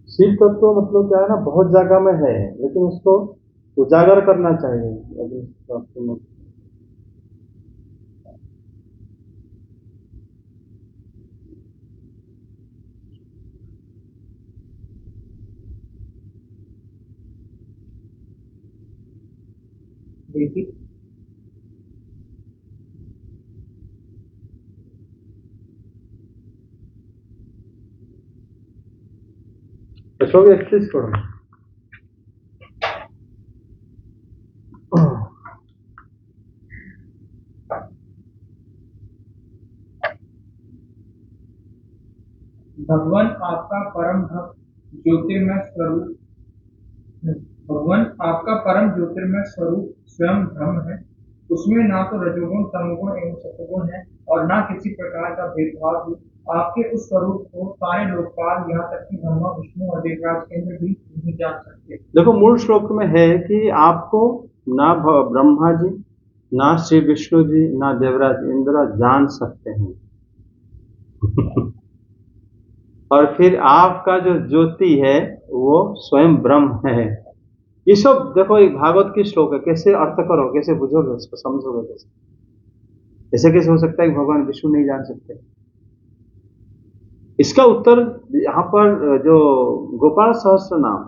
शिव तत्व मतलब क्या है ना, बहुत जगह में है लेकिन उसको उजागर करना चाहिए। यदि शास्त्र में देखिए अशोक 31 पढ़ो। भगवान आपका परम भक्त ज्योतिर्मय स्वरूप भगवान आपका परम ज्योतिर्मय स्वरूप स्वयं ब्रह्म है। उसमें ना तो रजोगुण तमोगुण एवं सत्वगुण है और ना किसी प्रकार का भेदभाव भी। आपके उस स्वरूप को सारे लोकपाल यहाँ तक कि ब्रह्मा विष्णु और देवराज इंद्र भी नहीं जान सकते। देखो मूल श्लोक में है कि आपको ना ब्रह्मा जी, ना श्री विष्णु जी, ना देवराज इंद्र जान सकते हैं। और फिर आपका जो ज्योति है वो स्वयं ब्रह्म है। ये सब देखो एक भागवत की श्लोक है, कैसे अर्थ करो, कैसे बुझोगे, इसको समझोगे कैसे? ऐसे कैसे हो सकता है कि भगवान विष्णु नहीं जान सकते? इसका उत्तर यहाँ पर जो गोपाल सहस्त्र नाम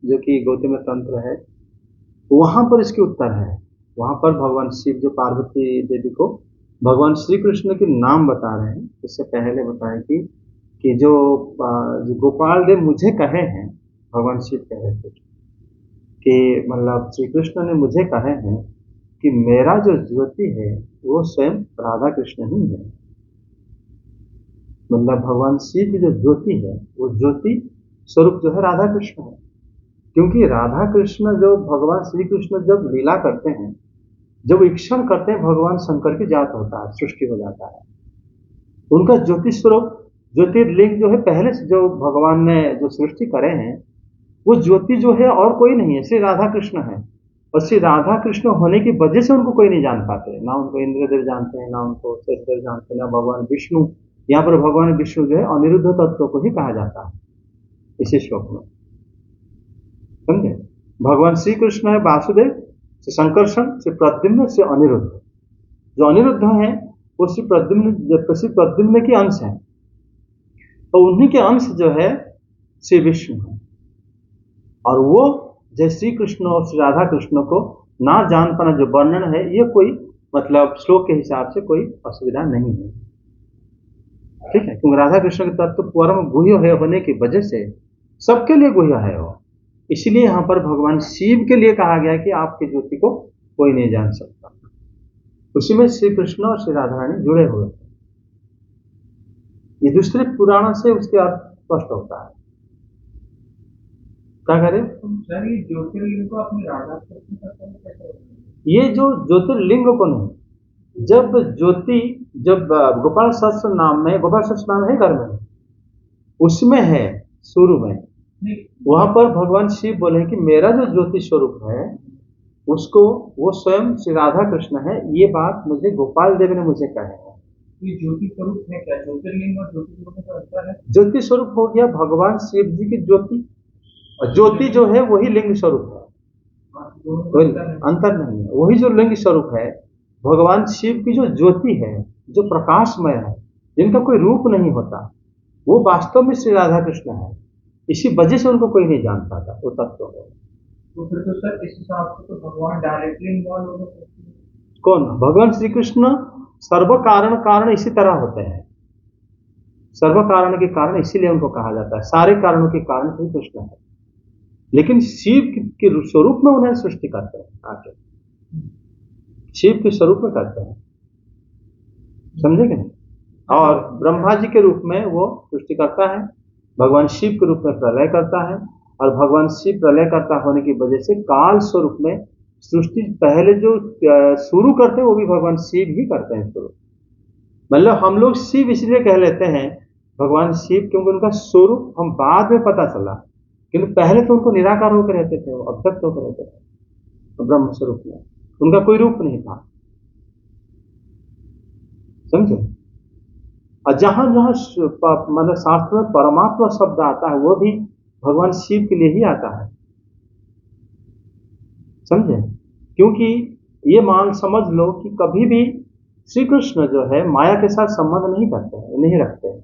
जो कि गौतम तंत्र है वहां पर इसके उत्तर है। वहां पर भगवान शिव जो पार्वती देवी को भगवान श्री कृष्ण के नाम बता रहे हैं। इससे पहले बताया कि जो गोपाल देव मुझे कहे हैं, भगवान शिव कह रहे थे कि मतलब श्री कृष्ण ने मुझे कहे हैं कि मेरा जो ज्योति है वो स्वयं राधा कृष्ण ही है। मतलब भगवान शिव की जो ज्योति है वो ज्योति स्वरूप जो है राधा कृष्ण है। क्योंकि राधा कृष्ण जो भगवान श्री कृष्ण जब लीला करते हैं, जब ईक्षण करते हैं, भगवान शंकर की जात होता है, सृष्टि हो जाता है। उनका ज्योति स्वरूप ज्योतिर्लिंग जो है पहले से जो भगवान ने जो सृष्टि करे हैं वो ज्योति जो है और कोई नहीं है, श्री राधा कृष्ण है। और श्री राधा कृष्ण होने की वजह से उनको कोई नहीं जान पाते, ना उनको इंद्रदेव जानते हैं, ना उनको शेषदेव जानते हैं, ना भगवान विष्णु। यहाँ पर भगवान विष्णु जो है अनिरुद्ध तत्व को ही कहा जाता है इसी श्लोक में, समझे? भगवान श्री कृष्ण है वासुदेव, श्री संकर्षण, श्री प्रद्युम्न, श्री अनिरुद्ध। जो अनिरुद्ध है वो श्री प्रद्युम्न के अंश है, तो उन्हीं के अंश जो है श्री विष्णु है। और वो जय श्री कृष्ण और श्री राधा कृष्ण को ना जान पाना जो वर्णन है, ये कोई मतलब श्लोक के हिसाब से कोई असुविधा नहीं है, ठीक है? क्योंकि राधा कृष्ण के तत्व परम गुह्य है होने की वजह से सबके लिए गुह्य है वो। इसलिए यहाँ पर भगवान शिव के लिए कहा गया कि आपकी ज्योति को कोई नहीं जान सकता। उसी में श्री कृष्ण और श्री राधा रानी जुड़े हुए हैं। ये दूसरे पुराणों से उसके अर्थ स्पष्ट होता है। क्या करें? सर ये ज्योतिर्लिंग को अपनी राधा कृष्ण कैसे? ये जो ज्योतिर्लिंग को नहीं, जब ज्योति जब गोपाल सहस्त्र नाम में, गोपाल सहस्त्र नाम है घर में, उसमें है शुरू में, वहां पर भगवान शिव बोले कि मेरा जो ज्योति स्वरूप है उसको वो स्वयं श्री राधा कृष्ण है। ये बात मुझे गोपाल देव ने मुझे कहा है। ये ज्योति स्वरूप है क्या? ज्योतिर्लिंग और ज्योति स्वरूप में क्या अंतर है? ज्योति स्वरूप हो गया भगवान शिव जी की ज्योति, और ज्योति जो है वही लिंग स्वरूप है, कोई अंतर नहीं है। वही जो लिंग स्वरूप है भगवान शिव की जो ज्योति है, जो प्रकाशमय है, जिनका कोई रूप नहीं होता, वो वास्तव में श्री राधा कृष्ण है। इसी वजह से उनको कोई नहीं जान पाता वो तत्व है। तो फिर तो सर इस हिसाब से तो भगवान डायरेक्टली इन्वॉल्व हो सकते हैं। कौन? भगवान श्री कृष्ण सर्व कारण कारण इसी तरह होते हैं। सर्व कारण के कारण इसीलिए उनको कहा जाता है, सारे कारणों के कारण श्री कृष्ण है। लेकिन शिव के स्वरूप में उन्हें सृष्टि करते हैं, आके शिव के स्वरूप में करते हैं, समझे कि नहीं? और ब्रह्मा जी के रूप में वो सृष्टि करता है, भगवान शिव के रूप में प्रलय करता है, और भगवान शिव प्रलय करता होने की वजह से काल स्वरूप में सृष्टि पहले जो शुरू करते हैं वो भी भगवान शिव ही करते हैं शुरू। मतलब हम लोग शिव इसलिए कह लेते हैं भगवान शिव, क्योंकि उनका स्वरूप हम बाद में पता चला, किंतु पहले तो उनको निराकार होकर रहते थे, वो अव्यक्त होकर रहते थे, तो ब्रह्म स्वरूप में उनका कोई रूप नहीं था, समझे? और जहां जहां मतलब शास्त्र में परमात्मा शब्द आता है वो भी भगवान शिव के लिए ही आता है, समझे? क्योंकि ये मान समझ लो कि कभी भी श्री कृष्ण जो है माया के साथ संबंध नहीं करते हैं, नहीं रखते हैं,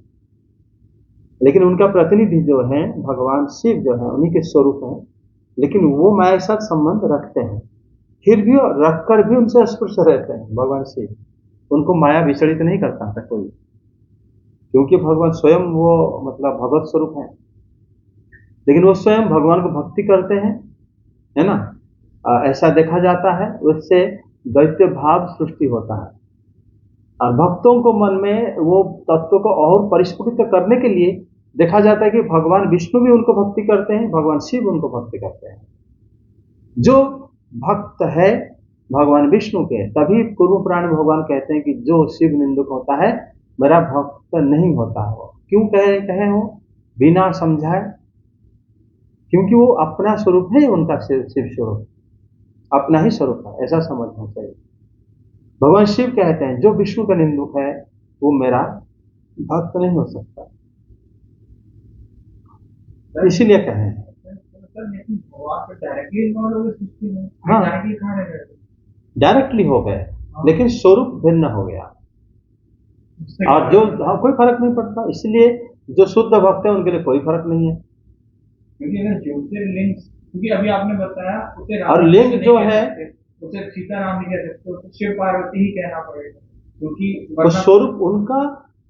लेकिन उनका प्रतिनिधि जो है भगवान शिव जो है उन्हीं के स्वरूप है, लेकिन वो माया के साथ संबंध रखते हैं, फिर भी रखकर भी उनसे स्पर्श रहते हैं भगवान शिव, उनको माया विचलित नहीं करता था कोई, क्योंकि भगवान स्वयं वो मतलब भगवत स्वरूप है। लेकिन वो स्वयं भगवान को भक्ति करते हैं, है ना? ऐसा देखा जाता है, उससे दैत्य भाव सृष्टि होता है, और भक्तों को मन में वो तत्व को और परिस्फुटित करने के लिए देखा जाता है कि भगवान विष्णु भी उनको भक्ति करते हैं, भगवान शिव उनको भक्ति करते हैं। जो भक्त है भगवान विष्णु के, तभी पूर्व पुराण भगवान कहते हैं कि जो शिव निंदक होता है मेरा भक्त नहीं होता हो। क्यों कहे हो? बिना समझाए, क्योंकि वो अपना स्वरूप है, उनका शिव स्वरूप अपना ही स्वरूप है, ऐसा समझना चाहिए। भगवान शिव कहते हैं जो विष्णु का निंदक है वो मेरा भक्त नहीं हो सकता, इसीलिए कहे। हाँ, डायरेक्टली हो गए, लेकिन स्वरूप भिन्न हो गया, और जो कोई फर्क नहीं पड़ता, इसलिए जो शुद्ध भक्त है उनके लिए कोई फर्क नहीं है। क्योंकि अगर ज्योतिर्लिंग, क्योंकि अभी आपने बताया उसे और लिंग जो है उसे सीताराम नहीं कह सकते, उसे शिव पार्वती ही कहना पड़ेगा, क्योंकि वो स्वरूप उनका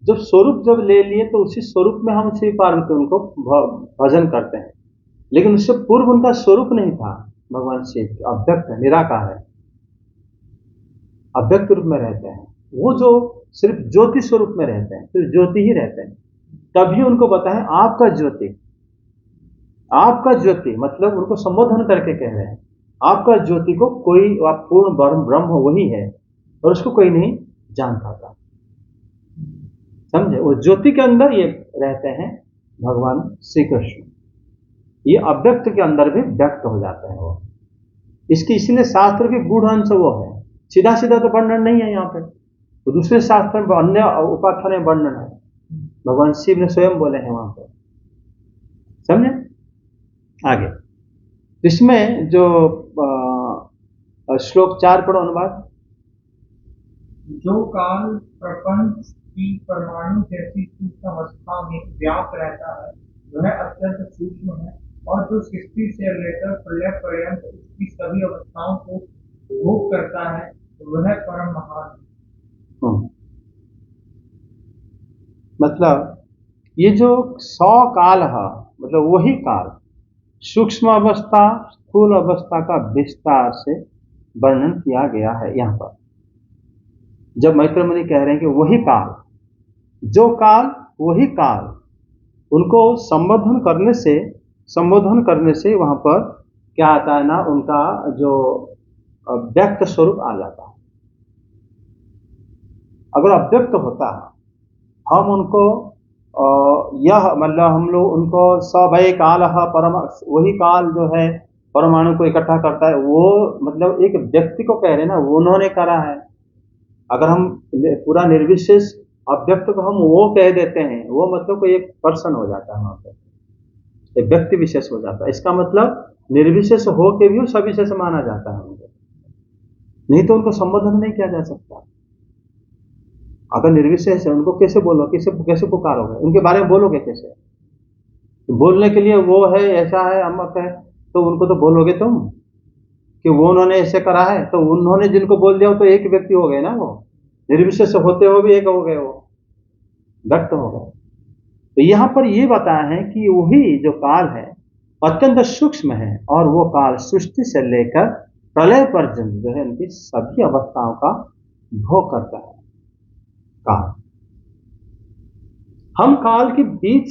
जब स्वरूप जब ले लिए तो उसी स्वरूप में हम शिव पार्वती उनको भजन करते हैं, लेकिन उससे पूर्व उनका स्वरूप नहीं था। भगवान शिव अव्यक्त है, निराकार है, अव्यक्त रूप में रहते हैं, वो जो सिर्फ ज्योति स्वरूप में रहते हैं, सिर्फ ज्योति ही रहते हैं। तभी उनको बताएं आपका ज्योति, आपका ज्योति मतलब उनको संबोधन करके कह रहे हैं आपका ज्योति को कोई पूर्ण ब्रह्म वही है, और उसको कोई नहीं जान पाता, समझे? वो ज्योति के अंदर ये रहते हैं भगवान श्री कृष्ण, ये अव्यक्त के अंदर भी व्यक्त हो जाते हैं वो। इसकी इसलिए शास्त्र के गूढ़ अंश वो है, सीधा सीधा तो वर्णन नहीं है यहाँ पे, तो दूसरे शास्त्र में अन्य उपाख्यान वर्णन है, भगवान शिव ने स्वयं बोले हैं वहां पर, समझे? आगे इसमें जो श्लोक 4 पढ़ो अनुवाद। जो काल प्रपंच की परमाणु जैसी सूक्ष्म अवस्था में व्याप्त रहता है वह अत्यंत सूक्ष्म है, और जो सृष्टि से लेकर प्रलय पर्यंत उसकी सभी अवस्थाओं को भोग करता है वह परम महान है। मतलब ये जो 100 काल है, मतलब वही काल सूक्ष्म अवस्था स्थूल अवस्था का विस्तार से वर्णन किया गया है यहाँ पर। जब मैत्रेय मुनि कह रहे हैं कि वही काल, जो काल वही काल, उनको संबोधन करने से वहां पर क्या आता है ना, उनका जो व्यक्त स्वरूप आ जाता है। अगर अव्यक्त होता है हम उनको यह मतलब हम लोग उनको सवय काल परम, वही काल जो है परमाणु को इकट्ठा करता है, वो मतलब एक व्यक्ति को कह रहे हैं ना, वो उन्होंने करा है। अगर हम पूरा निर्विशेष अव्यक्त को हम वो कह देते हैं, वो मतलब कोई एक पर्सन हो जाता है, वहां पर एक व्यक्ति विशेष हो जाता है। इसका मतलब निर्विशेष हो के भी सविशेष माना जाता है उनको, नहीं तो उनको संबोधन नहीं किया जा सकता। अगर निर्विशेष है उनको कैसे बोलो, कैसे पुकारोगे, उनके बारे में बोलोगे कैसे? तो बोलने के लिए वो है, ऐसा है, अमक है, तो उनको तो बोलोगे तुम कि वो उन्होंने ऐसे करा है, तो उन्होंने जिनको बोल दिया वो तो एक व्यक्ति हो गए ना, वो निर्विशेष होते हुए भी एक हो गए, वो व्यक्त हो गए। तो यहाँ पर ये बताया है कि वही जो काल है अत्यंत सूक्ष्म है, और वो काल सृष्टि से लेकर प्रलय पर्यंत जो है उनकी सभी अवस्थाओं का भोग करता है काल। हम काल के बीच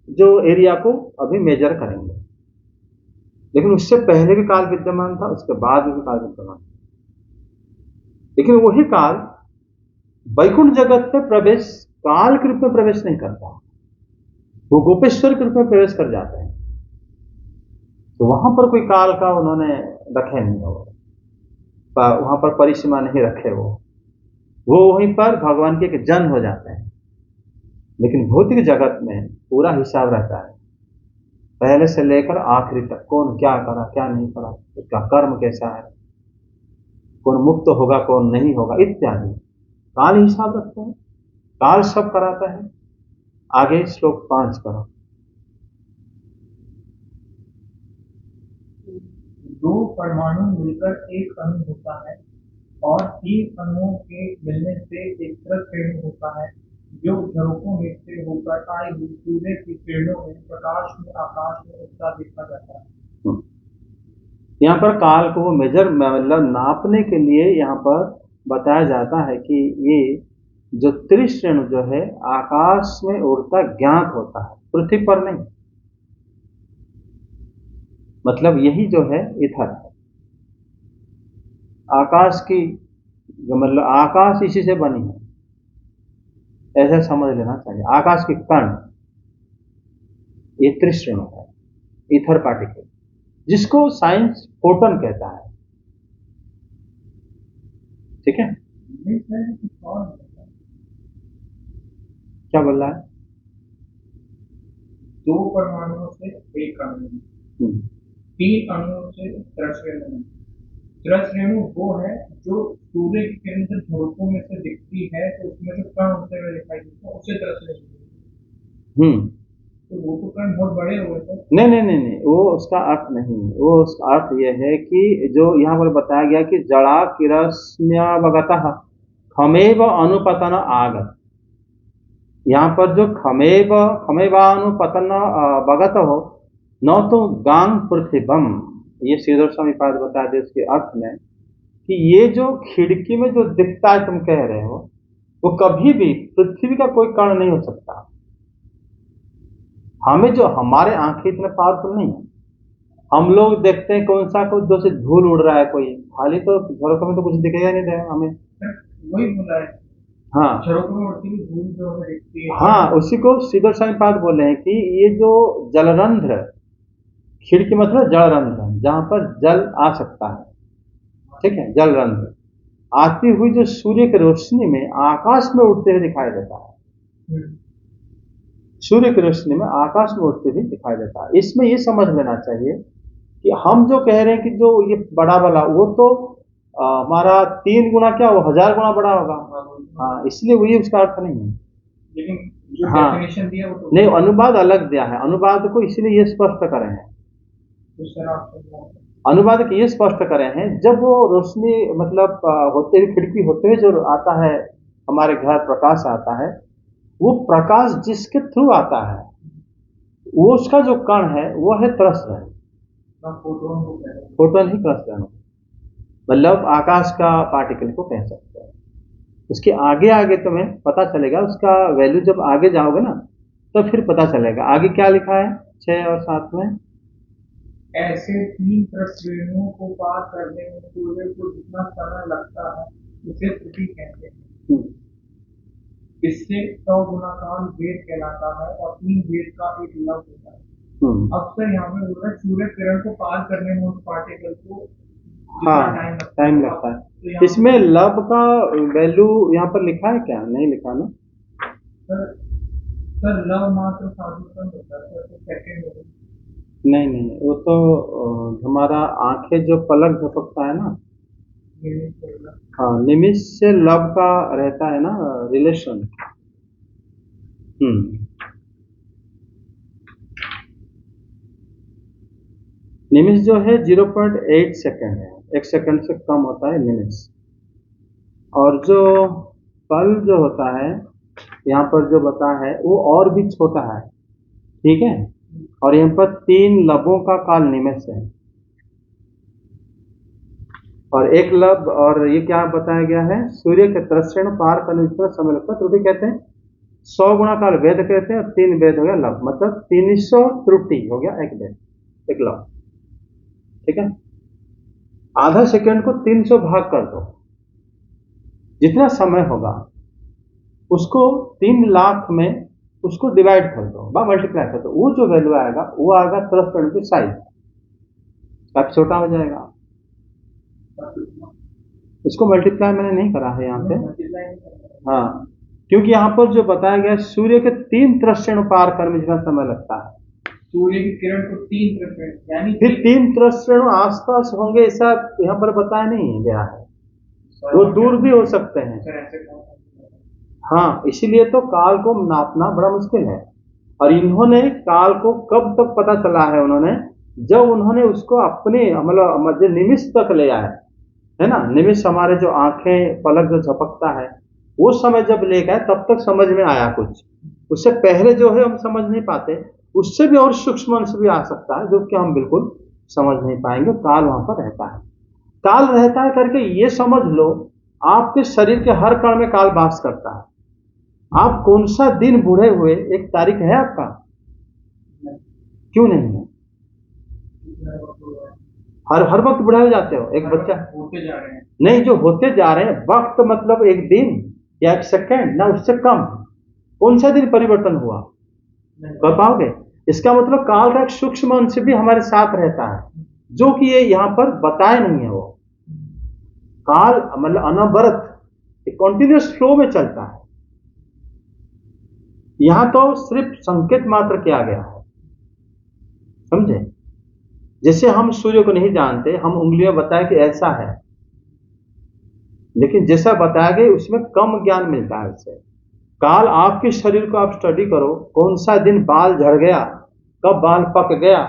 जो एरिया को अभी मेजर करेंगे, लेकिन उससे पहले भी काल विद्यमान था, उसके बाद भी काल विद्यमान था, लेकिन वही काल वैकुंठ जगत में प्रवेश काल के रूप में प्रवेश नहीं करता, वो गोपेश्वर के रूप में प्रवेश कर जाते हैं। तो वहां पर कोई काल का उन्होंने रखे नहीं, हो वहां पर परिसीमा नहीं रखे, वो वहीं पर भगवान के जन हो जाते हैं। लेकिन भौतिक जगत में पूरा हिसाब रहता है, पहले से लेकर आखिरी तक, कौन क्या करा क्या नहीं करा, उसका कर्म कैसा है, कौन मुक्त होगा कौन नहीं होगा इत्यादि काल हिसाब रखते हैं, काल सब कराता है। आगे श्लोक 5 करो। दो परमाणु मिलकर एक अणु होता है, और तीन अणुओं के मिलने से एक तरह रेणु होता है, जो झरोकों में से होकर आई हुई सूर्य की किरणों में प्रकाश में आकाश में उड़ता देखा जाता है। यहाँ पर काल को मेजर मतलब नापने के लिए यहाँ पर बताया जाता है कि ये जो त्रिश्रेणु जो है आकाश में उड़ता ज्ञात होता है, पृथ्वी पर नहीं। मतलब यही जो है इथर है, आकाश की मतलब आकाश इसी से बनी है, ऐसा समझ लेना चाहिए। आकाश की कण ये त्रिश्रेणु है, इथर पार्टिकल, जिसको साइंस फोटोन कहता है। ठीक है, क्या बोल रहा है? दो परमाणुओं से एक अणु, तीन अणुओं से त्रिश्रेणु। त्रिश्रेणु वो है जो सूर्य की किरण से झरोकों में से दिखती है, तो उसमें जो कण उड़ते हुए दिखाई देते हैं उसे त्रिश्रेणु। तो वो तो कण बहुत बड़े हो गए। नहीं नहीं नहीं नहीं, वो उसका अर्थ नहीं है। वो उसका अर्थ यह है कि जो यहाँ पर बताया गया कि जड़ा किरस्म्यावगतः खमेव अनुपतन आगत, यहाँ पर जो खमेवानुपतन अवगत हो न तो गांग पृथ्वीबम, ये श्रीधर स्वामी पाद बता दे उसके अर्थ में कि ये जो खिड़की में जो दिखता है तुम कह रहे हो, वो कभी भी पृथ्वी का कोई कण नहीं हो सकता। हमें जो हमारे आंखें इतने पावरफुल नहीं है, हम लोग देखते हैं कौन सा कुछ जो से धूल उड़ रहा है, कोई खाली तो झरोकों में तो कुछ दिखेगा नहीं रहा हमें। वही बोला है, हाँ झरोकों में उड़ती हुई धूल जो हमें दिखती है। हाँ, उसी को श्रीधर स्वामी पाद बोले हैं कि ये जो जलरंध्र, खिड़की मतलब जलरंध्र जहां पर जल आ सकता है, ठीक है, जलरंध्र आती हुई जो सूर्य की रोशनी में आकाश में उड़ते हुए दिखाई देता है, सूर्य की रोशनी में आकाश में उड़ते हुए दिखाई देता है। इसमें ये समझ लेना चाहिए कि हम जो कह रहे हैं कि जो ये बड़ा वाला वो तो हमारा 3 गुना क्या, वो 1000 गुना बड़ा होगा। हाँ, इसलिए वही उसका अर्थ नहीं है। लेकिन जो हाँ डेफिनेशन दिया वो तो नहीं, अनुवाद अलग दिया है। अनुवाद को इसलिए ये स्पष्ट करे हैं, अनुवाद के ये स्पष्ट करे हैं, जब वो रोशनी मतलब होते हुए खिड़की होते हुए जो आता है हमारे घर, प्रकाश आता है, वो प्रकाश जिसके थ्रू आता है वो उसका जो कण है वो है त्रस्त्र, फोटोन ही त्रस्त्र, मतलब आकाश का पार्टिकल को कह सकते हैं। उसके आगे आगे तुम्हें पता चलेगा, उसका वैल्यू जब आगे जाओगे ना तो फिर पता चलेगा। आगे क्या लिखा है 6 और 7 में, ऐसे 3 त्रिश्रेणुओं को पार करने में सूर्य को जितना समय लगता है उसे त्रुटि कहते हैं। इससे 100 गुना काल वेद कहलाता है और 3 वेद का एक लव होता है। अक्सर यहाँ पे बोल रहा है सूर्य किरण को पार करने में उस पार्टिकल को हाँ टाइम लगता है। तो इसमें लब का वैल्यू यहाँ पर लिखा है क्या? नहीं लिखा ना सर, लव मात्र साधुकन होता है, तो सेकंड होता है। नहीं नहीं, वो तो हमारा आंखें जो पलक झपकता है ना, हाँ, निमिष से लब का रहता है ना रिलेशन। निमिष जो है 0.8 सेकंड है, 1 सेकंड से कम होता है निमिष। और जो पल जो होता है यहाँ पर जो बता है वो और भी छोटा है, ठीक है। और यहाँ पर 3 लबों का काल निमिष है और 1 लब। और ये क्या बताया गया है, सूर्य के तर्षण पार करने पर समय लगता है। त्रुटि कहते हैं 100 गुणा काल वेद कहते हैं और 3 वेद हो गया लब, मतलब 300 त्रुटि हो गया 1 वेद 1 लब, ठीक है। आधा सेकंड को 300 भाग कर दो, जितना समय होगा उसको 3 लाख में उसको डिवाइड कर दो, मल्टीप्लाई कर दो, वो जो वैल्यू आएगा वो आएगा तर्षण की साइज, काफी छोटा हो जाएगा। इसको मल्टीप्लाई मैंने नहीं करा है यहाँ पे, हाँ, क्योंकि यहाँ पर जो बताया गया सूर्य के 3 तर्षण पार करने में जितना समय लगता है, सूर्य की किरण को 3 तर्षण यानी फिर 3 तर्षण आसपास होंगे ऐसा यहाँ पर बताया नहीं गया है, वो दूर भी हो सकते हैं। हाँ, इसीलिए तो काल को नापना बड़ा मुश्किल है। और इन्होंने काल को कब तक पता चला है, उन्होंने जब उन्होंने उसको अपने मतलब निमिष तक ले आए, है ना। निमिष हमारे जो आंखें पलक जो झपकता है वो समय जब ले गए तब तक समझ में आया कुछ, उससे पहले जो है हम समझ नहीं पाते, उससे भी और सूक्ष्म अंश भी आ सकता है जो कि हम बिल्कुल समझ नहीं पाएंगे। काल वहां पर रहता है, काल रहता है करके ये समझ लो आपके शरीर के हर कण में काल वास करता है। आप कौन सा दिन बूढ़े हुए एक तारीख है आपका, क्यों नहीं है? हर वक्त बूढ़े हो जाते हो, एक बच्चा होते जा रहे हैं, नहीं, जो होते जा रहे हैं वक्त मतलब 1 दिन या 1 सेकंड ना उससे कम, कौन सा दिन परिवर्तन हुआ कर पाओगे? इसका मतलब काल का एक सूक्ष्म अंश भी हमारे साथ रहता है जो कि ये यहाँ पर बताया नहीं है। वो काल मतलब अनवरत एक कॉन्टिन्यूस फ्लो में चलता है, यहां तो सिर्फ संकेत मात्र किया गया है, समझे। जैसे हम सूर्य को नहीं जानते, हम उंगलियां बताए कि ऐसा है, लेकिन जैसा बताया गया उसमें कम ज्ञान मिलता है उससे। काल आपके शरीर को आप स्टडी करो, कौन सा दिन बाल झड़ गया, कब बाल पक गया,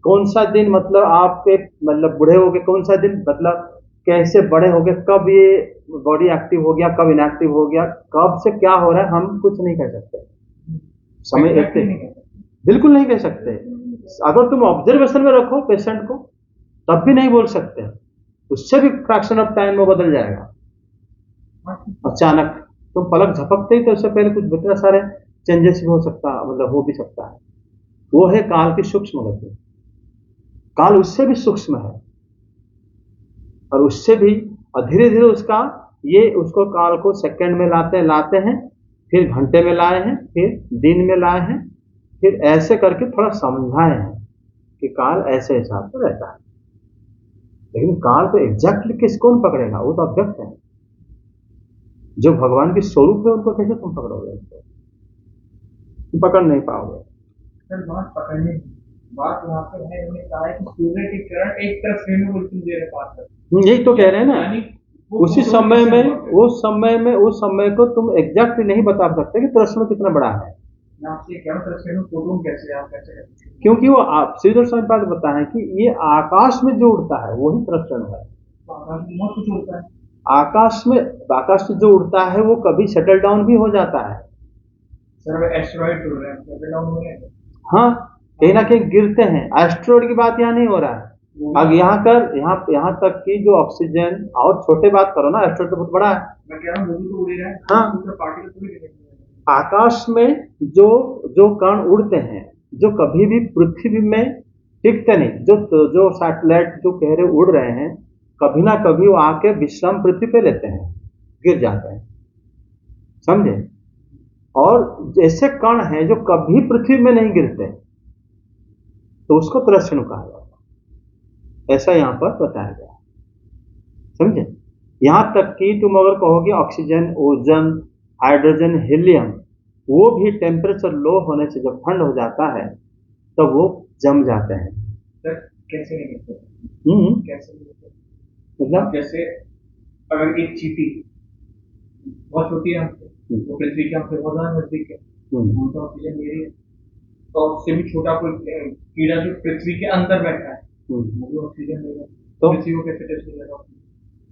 कौन सा दिन मतलब आपके मतलब बूढ़े हो गए, कौन सा दिन मतलब कैसे बड़े हो गए, कब ये बॉडी एक्टिव हो गया, कब इनएक्टिव हो गया, कब से क्या हो रहा है, हम कुछ नहीं कह सकते। समय एक बिल्कुल नहीं कह सकते। अगर तुम ऑब्जर्वेशन में रखो पेशेंट को तब भी नहीं बोल सकते, उससे भी फ्रैक्शन ऑफ टाइम में बदल जाएगा। अचानक तुम पलक झपकते ही तो उससे पहले कुछ इतने सारे चेंजेस भी हो सकता, मतलब हो भी सकता है। वो है काल की सूक्ष्म गति। काल उससे भी सूक्ष्म है और उससे भी धीरे धीरे उसका ये उसको काल को सेकंड में लाते हैं, फिर घंटे में लाए हैं, फिर दिन में लाए हैं, फिर ऐसे करके थोड़ा समझाए हैं कि काल ऐसे हिसाब से रहता है। लेकिन काल को एग्जैक्टली किस कौन पकड़ेगा, वो तो अव्यक्त है। जो भगवान के स्वरूप है उनको कैसे तुम पकड़ोगे, उसको पकड़ नहीं पाओगे। सर बात पकड़ने बात वहाँ पे है, उन्होंने कहा है कि सूर्य की किरण एक तरफ से बिल्कुल देर पास है, यही तो कह रहे हैं ना। उसी समय में उस समय को तुम एग्जैक्टली नहीं बता सकते कि प्रश्न कितना बड़ा है। आपसे क्या फोटो कैसे आप कैसे, क्योंकि वो आप श्रीधर स्वामी पाद बताएं कि ये आकाश में जो उड़ता है वही प्रश्न है। बहुत कुछ उड़ता है आकाश में जो उड़ता है वो कभी सेटल डाउन भी हो जाता है। सर एस्टेरॉइड उड़ रहे हैं, सेटल डाउन हो रहे हैं, हाँ, कहीं ना कहीं गिरते हैं। एस्टेरॉइड की बात यहाँ नहीं हो रहा है। अब यहाँ तक कि जो ऑक्सीजन, और छोटे बात करो ना, एस्टेरॉइड तो बहुत बड़ा है। मैं कह रहा हूँ वो तो उड़ ही रहा है, हाँ, पार्टिकल आकाश में जो कण उड़ते हैं, जो कभी भी पृथ्वी में टिकते नहीं, जो सैटेलाइट जो कह रहे उड़ रहे हैं, कभी ना कभी वो आके विश्राम पृथ्वी पे लेते हैं, गिर जाते हैं, समझे। और जैसे कण हैं जो कभी पृथ्वी में नहीं गिरते तो उसको तृष्णु कहा जाता है। ऐसा यहां पर बताया गया, समझे। यहां तक कि तुम अगर कहोगे ऑक्सीजन, ओजन, हाइड्रोजन, हीलियम, वो भी टेम्परेचर लो होने से जब ठंड हो जाता है तब वो जम जाते हैं। सर कैसे नहीं गिरते? कैसे नहीं गिरते? मतलब जैसे अगर एक चींटी बहुत छोटी है हमसे, वो पृथ्वी के हमसे बहुत ज्यादा नजदीक है, तो ऑक्सीजन ले रही है, तो उससे भी छोटा कोई कीड़ा जो पृथ्वी के अंदर बैठा है हम्म, वो भी ऑक्सीजन ले रहा है, तो पृथ्वी को कैसे टच नहीं लगा?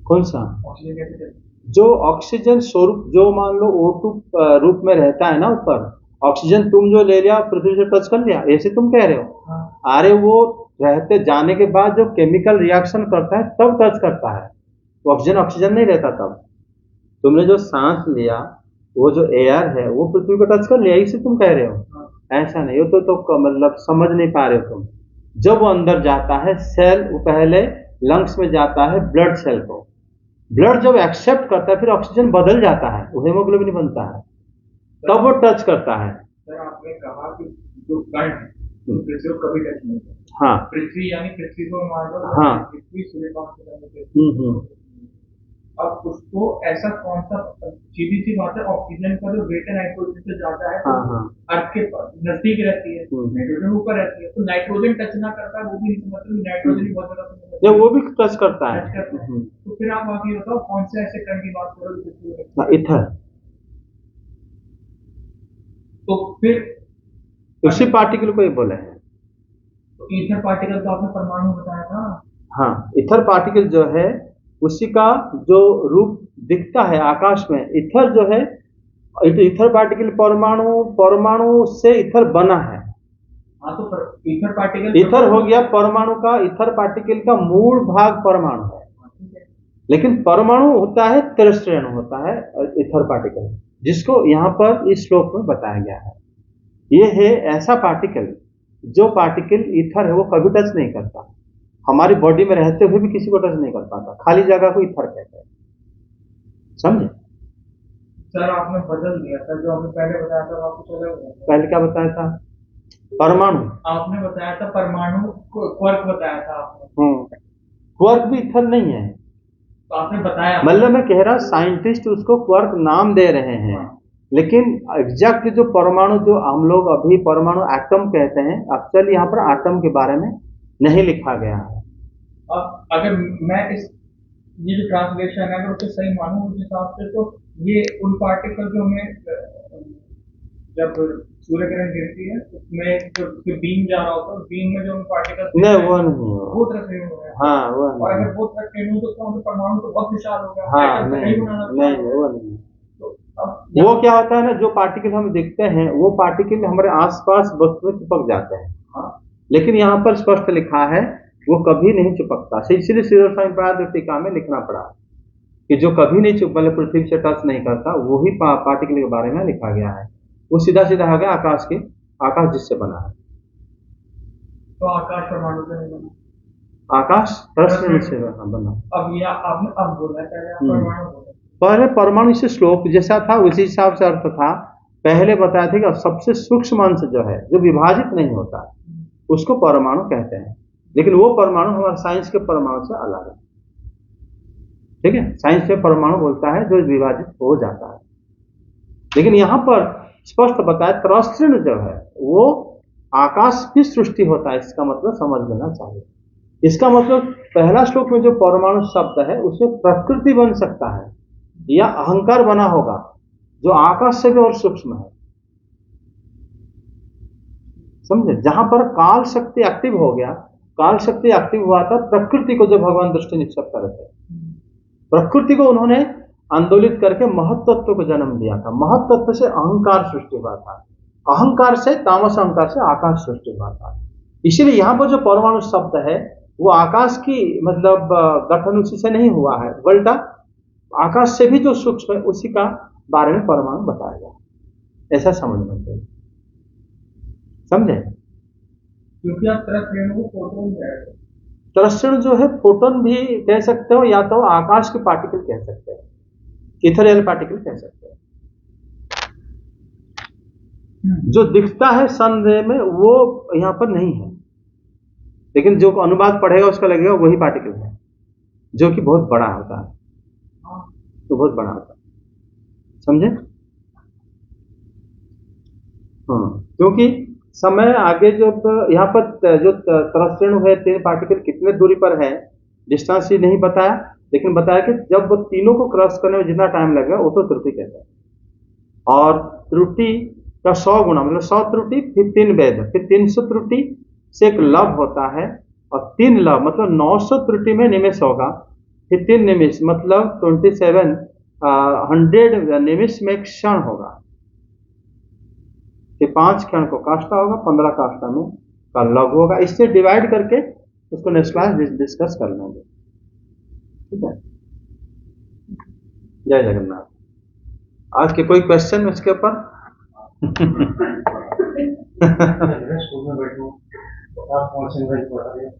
कौन सा? ऑक्सीजन कैसे टच? जो ऑक्सीजन स्वरूप, जो मान लो O2 रूप में रहता है ना ऊपर, ऑक्सीजन तुम जो ले लिया पृथ्वी से टच कर लिया, ऐसे तुम कह रहे हो? हाँ, अरे वो रहते जाने के बाद जो केमिकल रिएक्शन करता है तब टच करता है, वो ऑक्सीजन ऑक्सीजन नहीं रहता तब। तुमने जो सांस लिया, वो जो एयर है वो पृथ्वी को टच कर लिया, इसे तुम कह रहे हो? हाँ, ऐसा नहीं, वो तो मतलब समझ नहीं पा रहे हो तुम। जब वो अंदर जाता है सेल, वो पहले लंग्स में जाता है ब्लड सेल को, ब्लड जब एक्सेप्ट करता है फिर ऑक्सीजन बदल जाता है, वो हेमोग्लोबिन बनता है, तब वो टच करता है। सर आपने कहा कि जो कण है वो पृथ्वी को कभी टच नहीं करता। हाँ पृथ्वी यानी पृथ्वी को मान लो, हाँ। पृथ्वी सूर्यकांत से बनी हम्म। है। अब उसको ऐसा कौन सा, सीधी सी बात है, ऑक्सीजन का जो वेट है नाइट्रोजन से ज्यादा है, हाँ हाँ। अर्थ के नजदीक रहती है, नाइट्रोजन ऊपर रहती है, तो नाइट्रोजन टच ना करता है वो भी मतलब नाइट्रोजन ही बहुत ज्यादा ये वो भी टच करता है। टच करता है। तो फिर आप आगे बताओ कौन से ऐसे कण की बात करो जो पृथ्वी को touch करता है? इथर, तो फिर उसी पार्टिकल को ये बोले हैं। तो ईथर पार्टिकल तो आपने परमाणु बताया था। हाँ, इथर पार्टिकल जो है उसी का जो रूप दिखता है आकाश में, इथर जो है, इथर पार्टिकल परमाणु, परमाणु से इथर बना है। हाँ तो ईथर पार्टिकल इथर हो गया परमाणु का, इथर पार्टिकल का मूल भाग परमाणु है, लेकिन परमाणु होता है तेरस्ट्रेणु होता है इथर पार्टिकल, जिसको यहाँ पर इस श्लोक में बताया गया है। ये है ऐसा पार्टिकल, जो पार्टिकल ईथर है वो कभी टच नहीं करता, हमारी बॉडी में रहते हुए भी किसी को टच नहीं कर पाता, खाली जगह को ईथर कहते हैं, समझे? सर आपने बदल दिया था, जो आपने पहले बताया था आपको चला गया था। पहले क्या बताया था? परमाणु। आपने बताया था परमाणु क्वार्क बताया था आपने। क्वार्क भी इथर नहीं है, तो आपने बताया मतलब मैं कह रहा साइंटिस्ट उसको क्वार्क नाम दे रहे हैं, लेकिन एग्जैक्ट जो परमाणु, जो हम लोग अभी परमाणु एटम कहते हैं, एक्चुअली यहाँ पर एटम के बारे में नहीं लिखा गया है। अब अगर मैं इस ये जो ट्रांसलेशन है अगर उसे सही मानूं उस हिसाब से, तो ये उन पार्टिकल जो हमें जब सूर्य किरण गिरती है उसमें जो बीम जा रहा होता है, बीम में जो पार्टिकल नहीं वो नहीं है, वो तरह है। हाँ वो और नहीं, अगर वो तरह तो उसका मतलब परमाणु तो बहुत विशाल हो गया। हाँ एटम तो नहीं बनाना नहीं वो नहीं। तो अब वो क्या होता है ना, जो पार्टिकल हम देखते हैं वो पार्टिकल हमारे आसपास वस्तु में चिपक जाते हैं, हाँ, लेकिन यहाँ पर स्पष्ट लिखा है वो कभी नहीं चिपकता, इसलिए सीरोसाइन टीका में लिखना पड़ा कि जो कभी नहीं मतलब पृथ्वी से टच नहीं करता, वही पार्टिकल के बारे में लिखा गया है। वो सीधा सीधा हो गया आकाश के, आकाश जिससे बना है। तो आकाश परमाणु से नहीं बना, आकाश प्रश्न से बना। अब ये आपने अब बोला, पहले आप परमाणु बोला। पहले परमाणु से श्लोक जैसा था उसी हिसाब से अर्थ था। पहले बताया था कि सबसे सूक्ष्म अंश जो है, जो विभाजित नहीं होता, उसको परमाणु कहते हैं, लेकिन वो परमाणु हमारे साइंस के परमाणु से अलग है, ठीक है? साइंस में परमाणु बोलता है जो विभाजित हो जाता है, लेकिन यहाँ पर स्पष्ट बताया तरस्त्रिण जो है वो आकाश की सृष्टि होता है, इसका मतलब समझ लेना चाहिए। इसका मतलब पहला श्लोक में जो परमाणु शब्द है उसमें प्रकृति बन सकता है या अहंकार बना होगा, जो आकाश से भी और सूक्ष्म है, समझे? जहां पर काल शक्ति एक्टिव हो गया, काल शक्ति एक्टिव हुआ था प्रकृति को, जो भगवान दृष्टि निक्षेप कर रहे थे, प्रकृति को उन्होंने आंदोलित करके महत्त्व को जन्म दिया था। महत्त्व से अहंकार सृष्टि हुआ था, अहंकार से, तामस अहंकार से आकाश सृष्टि हुआ था। इसीलिए यहाँ पर जो परमाणु शब्द है वो आकाश की मतलब गठन उसी से नहीं हुआ है, उल्टा आकाश से भी जो सूक्ष्म है उसी का बारे में परमाणु बताया गया, ऐसा समझना चाहिए, समझे? क्योंकि आप तरस्त्रिण को फोटोन कह रहे हो। तरस्त्रिण जो है फोटोन भी कह सकते हो, या तो आकाश के पार्टिकल कह सकते हैं, इथेरियल पार्टिकल कह सकते हैं। जो दिखता है सन रे में वो यहाँ पर नहीं है, लेकिन जो अनुवाद पढ़ेगा उसका लगेगा वही पार्टिकल है, जो कि बहुत बड़ा होता है, तो बहुत बड़ा होता है, समझे? हाँ, क्योंकि समय आगे जो यहाँ पर जो तरस्त्रिण है, तीन पार्टिकल कितने दूरी पर है, डिस्टेंस ही नहीं बताया, लेकिन बताया कि जब वो तीनों को क्रॉस करने में जितना टाइम लगेगा वो तो त्रुटि कहते हैं, और त्रुटि का 100 गुना, मतलब 100 त्रुटि फिर 3 वेद, फिर 300 त्रुटि से एक लव होता है, और 3 लव मतलब 900 त्रुटि में निमेष होगा, फिर 3 निमेष मतलब 27 100 निमेष में एक क्षण होगा, फिर 5 क्षण को काष्ठा होगा, 15 काष्ठा में का लघु होगा। इससे डिवाइड करके उसको नेक्स्ट क्लास डिस्कस कर लेंगे। ठीक है, जय जगन्नाथ। आज के कोई क्वेश्चन उसके ऊपर? स्कूल में बैठो आप कौन से इंग्लिश पढ़ा रहे हैं?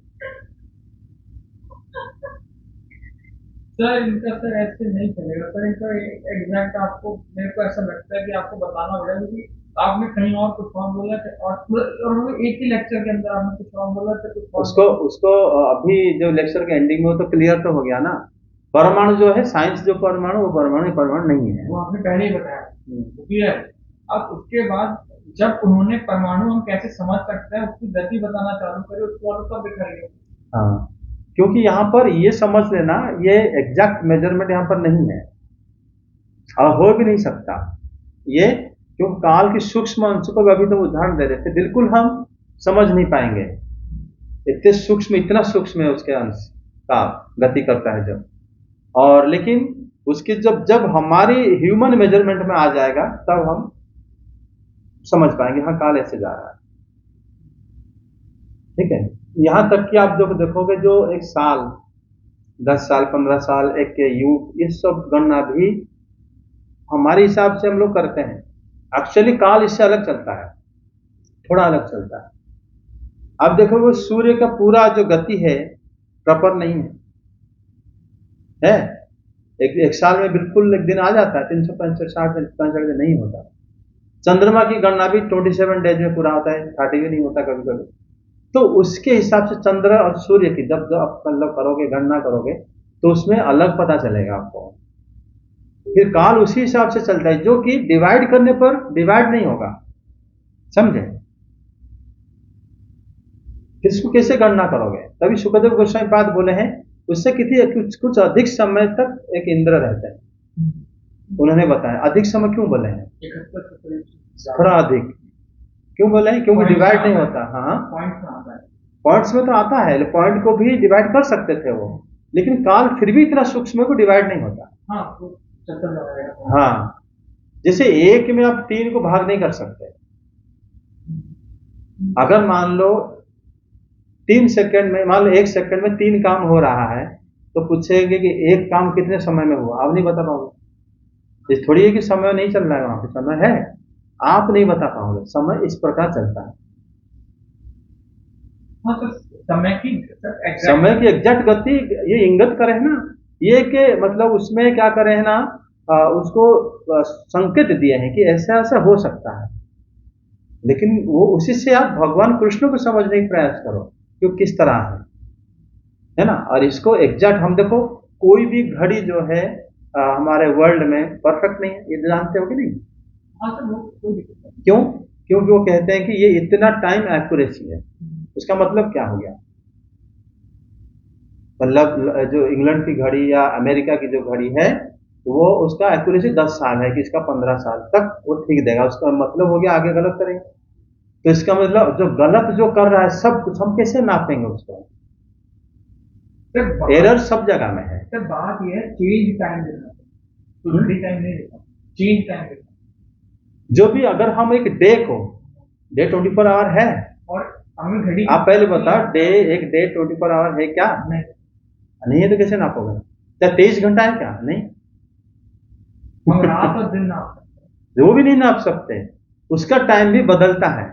सर इनका सर ऐसे नहीं चलेगा सर, इनका एग्जैक्ट आपको, मेरे को ऐसा लगता है कि आपको बताना पड़ेगा, क्योंकि आपने कहीं और कुछ और बोला था और वो एक ही लेक्चर के अंदर आपने कुछ और बोला था, कुछ और उसको अभी जो लेक्चर के एंडिंग में, वो तो क्लियर तो हो गया ना। परमाणु जो है, साइंस जो परमाणु, वो परमाणु नहीं है, वो आपने पहले ही बताया, क्लियर। अब उसके बाद जब उन्होंने परमाणु हम कैसे समझ सकते हैं उसकी गति बताना चालू करे, उसको और सब दिखाइए। हाँ, क्योंकि यहाँ पर ये समझ लेना, ये एग्जैक्ट मेजरमेंट यहाँ पर नहीं है और हो भी नहीं सकता ये, क्योंकि काल की सूक्ष्म अंश को अभी तो उदाहरण दे रहे थे, बिल्कुल हम समझ नहीं पाएंगे, इतने सूक्ष्म, इतना सूक्ष्म है उसके अंश का गति करता है जब, और लेकिन उसकी जब हमारी ह्यूमन मेजरमेंट में आ जाएगा तब हम समझ पाएंगे हाँ काल ऐसे जा रहा है। ठीक है, यहां तक कि आप जो देखोगे, जो एक साल, 10 साल, 15 साल, एक युग, ये सब गणना भी हमारे हिसाब से हम लोग करते हैं। एक्चुअली काल इससे अलग चलता है, थोड़ा अलग चलता है। अब देखोगे सूर्य का पूरा जो गति है प्रॉपर नहीं है, एक साल में बिल्कुल एक दिन आ जाता है, 365 दिन नहीं होता। चंद्रमा की गणना भी 27 डेज में पूरा होता है, 30 भी नहीं होता कभी कभी। तो उसके हिसाब से चंद्र और सूर्य की जब आप मतलब करोगे, गणना करोगे, तो उसमें अलग पता चलेगा आपको। फिर काल उसी हिसाब से चलता है, जो कि डिवाइड करने पर डिवाइड नहीं होगा, समझे? इसको कैसे गणना करोगे? तभी सुखदेव गोस्वामी बात बोले हैं, उससे कुछ अधिक समय तक एक इंद्र रहते हैं। उन्होंने बताया अधिक समय क्यों बोले हैं, थोड़ा अधिक क्यों बोले हैं, क्योंकि डिवाइड नहीं होता। हाँ, पॉइंट्स में तो आता है, पॉइंट को भी डिवाइड कर सकते थे वो, लेकिन काल फिर भी इतना सूक्ष्म को डिवाइड नहीं होता। हाँ, जैसे एक में आप 3 को भाग नहीं कर सकते। अगर मान लो 3 सेकंड में, मान लो 1 सेकंड में 3 काम हो रहा है, तो पूछेंगे कि एक काम कितने समय में हुआ, आप नहीं बता पाओगे। ये थोड़ी है कि समय नहीं चल रहा है, वहां पे समय है, आप नहीं बता पाओगे। समय इस प्रकार चलता है। हाँ, तो समय की एग्जैक्ट गति ये इंगित करे है ना, ये कि मतलब उसमें क्या करे है ना, उसको संकेत दिए हैं कि ऐसा ऐसा हो सकता है, लेकिन वो उसी से आप भगवान कृष्ण को समझने की प्रयास करो कि वो किस तरह है ना। और इसको एग्जैक्ट हम देखो, कोई भी घड़ी जो है हमारे वर्ल्ड में परफेक्ट नहीं है, ये जानते हो कि नहीं? क्यों? क्योंकि वो कहते हैं कि ये इतना टाइम एक्यूरेसी है। उसका मतलब क्या हो गया? मतलब जो इंग्लैंड की घड़ी या अमेरिका की जो घड़ी है, वो उसका एक्यूरेसी 10 साल है, कि इसका 15 साल तक वो ठीक देगा। उसका मतलब हो गया आगे गलत करेंगे, तो इसका मतलब जो गलत जो कर रहा है सब कुछ हम कैसे नापेंगे उसको? एरर सब जगह में है। सर बात ये है, चेंज टाइम देना, घड़ी टाइम नहीं देना, चेंज टाइम देना। जो भी, अगर हम एक डे को, डे 24 आवर है, और हमें घड़ी, आप पहले बताओ, एक डे 24 आवर है क्या? नहीं है, तो कैसे नापोगे? क्या 23 घंटा है क्या? नहीं, हम रात और दिन नाप सकते, वो भी नहीं नाप सकते। उसका टाइम भी बदलता है,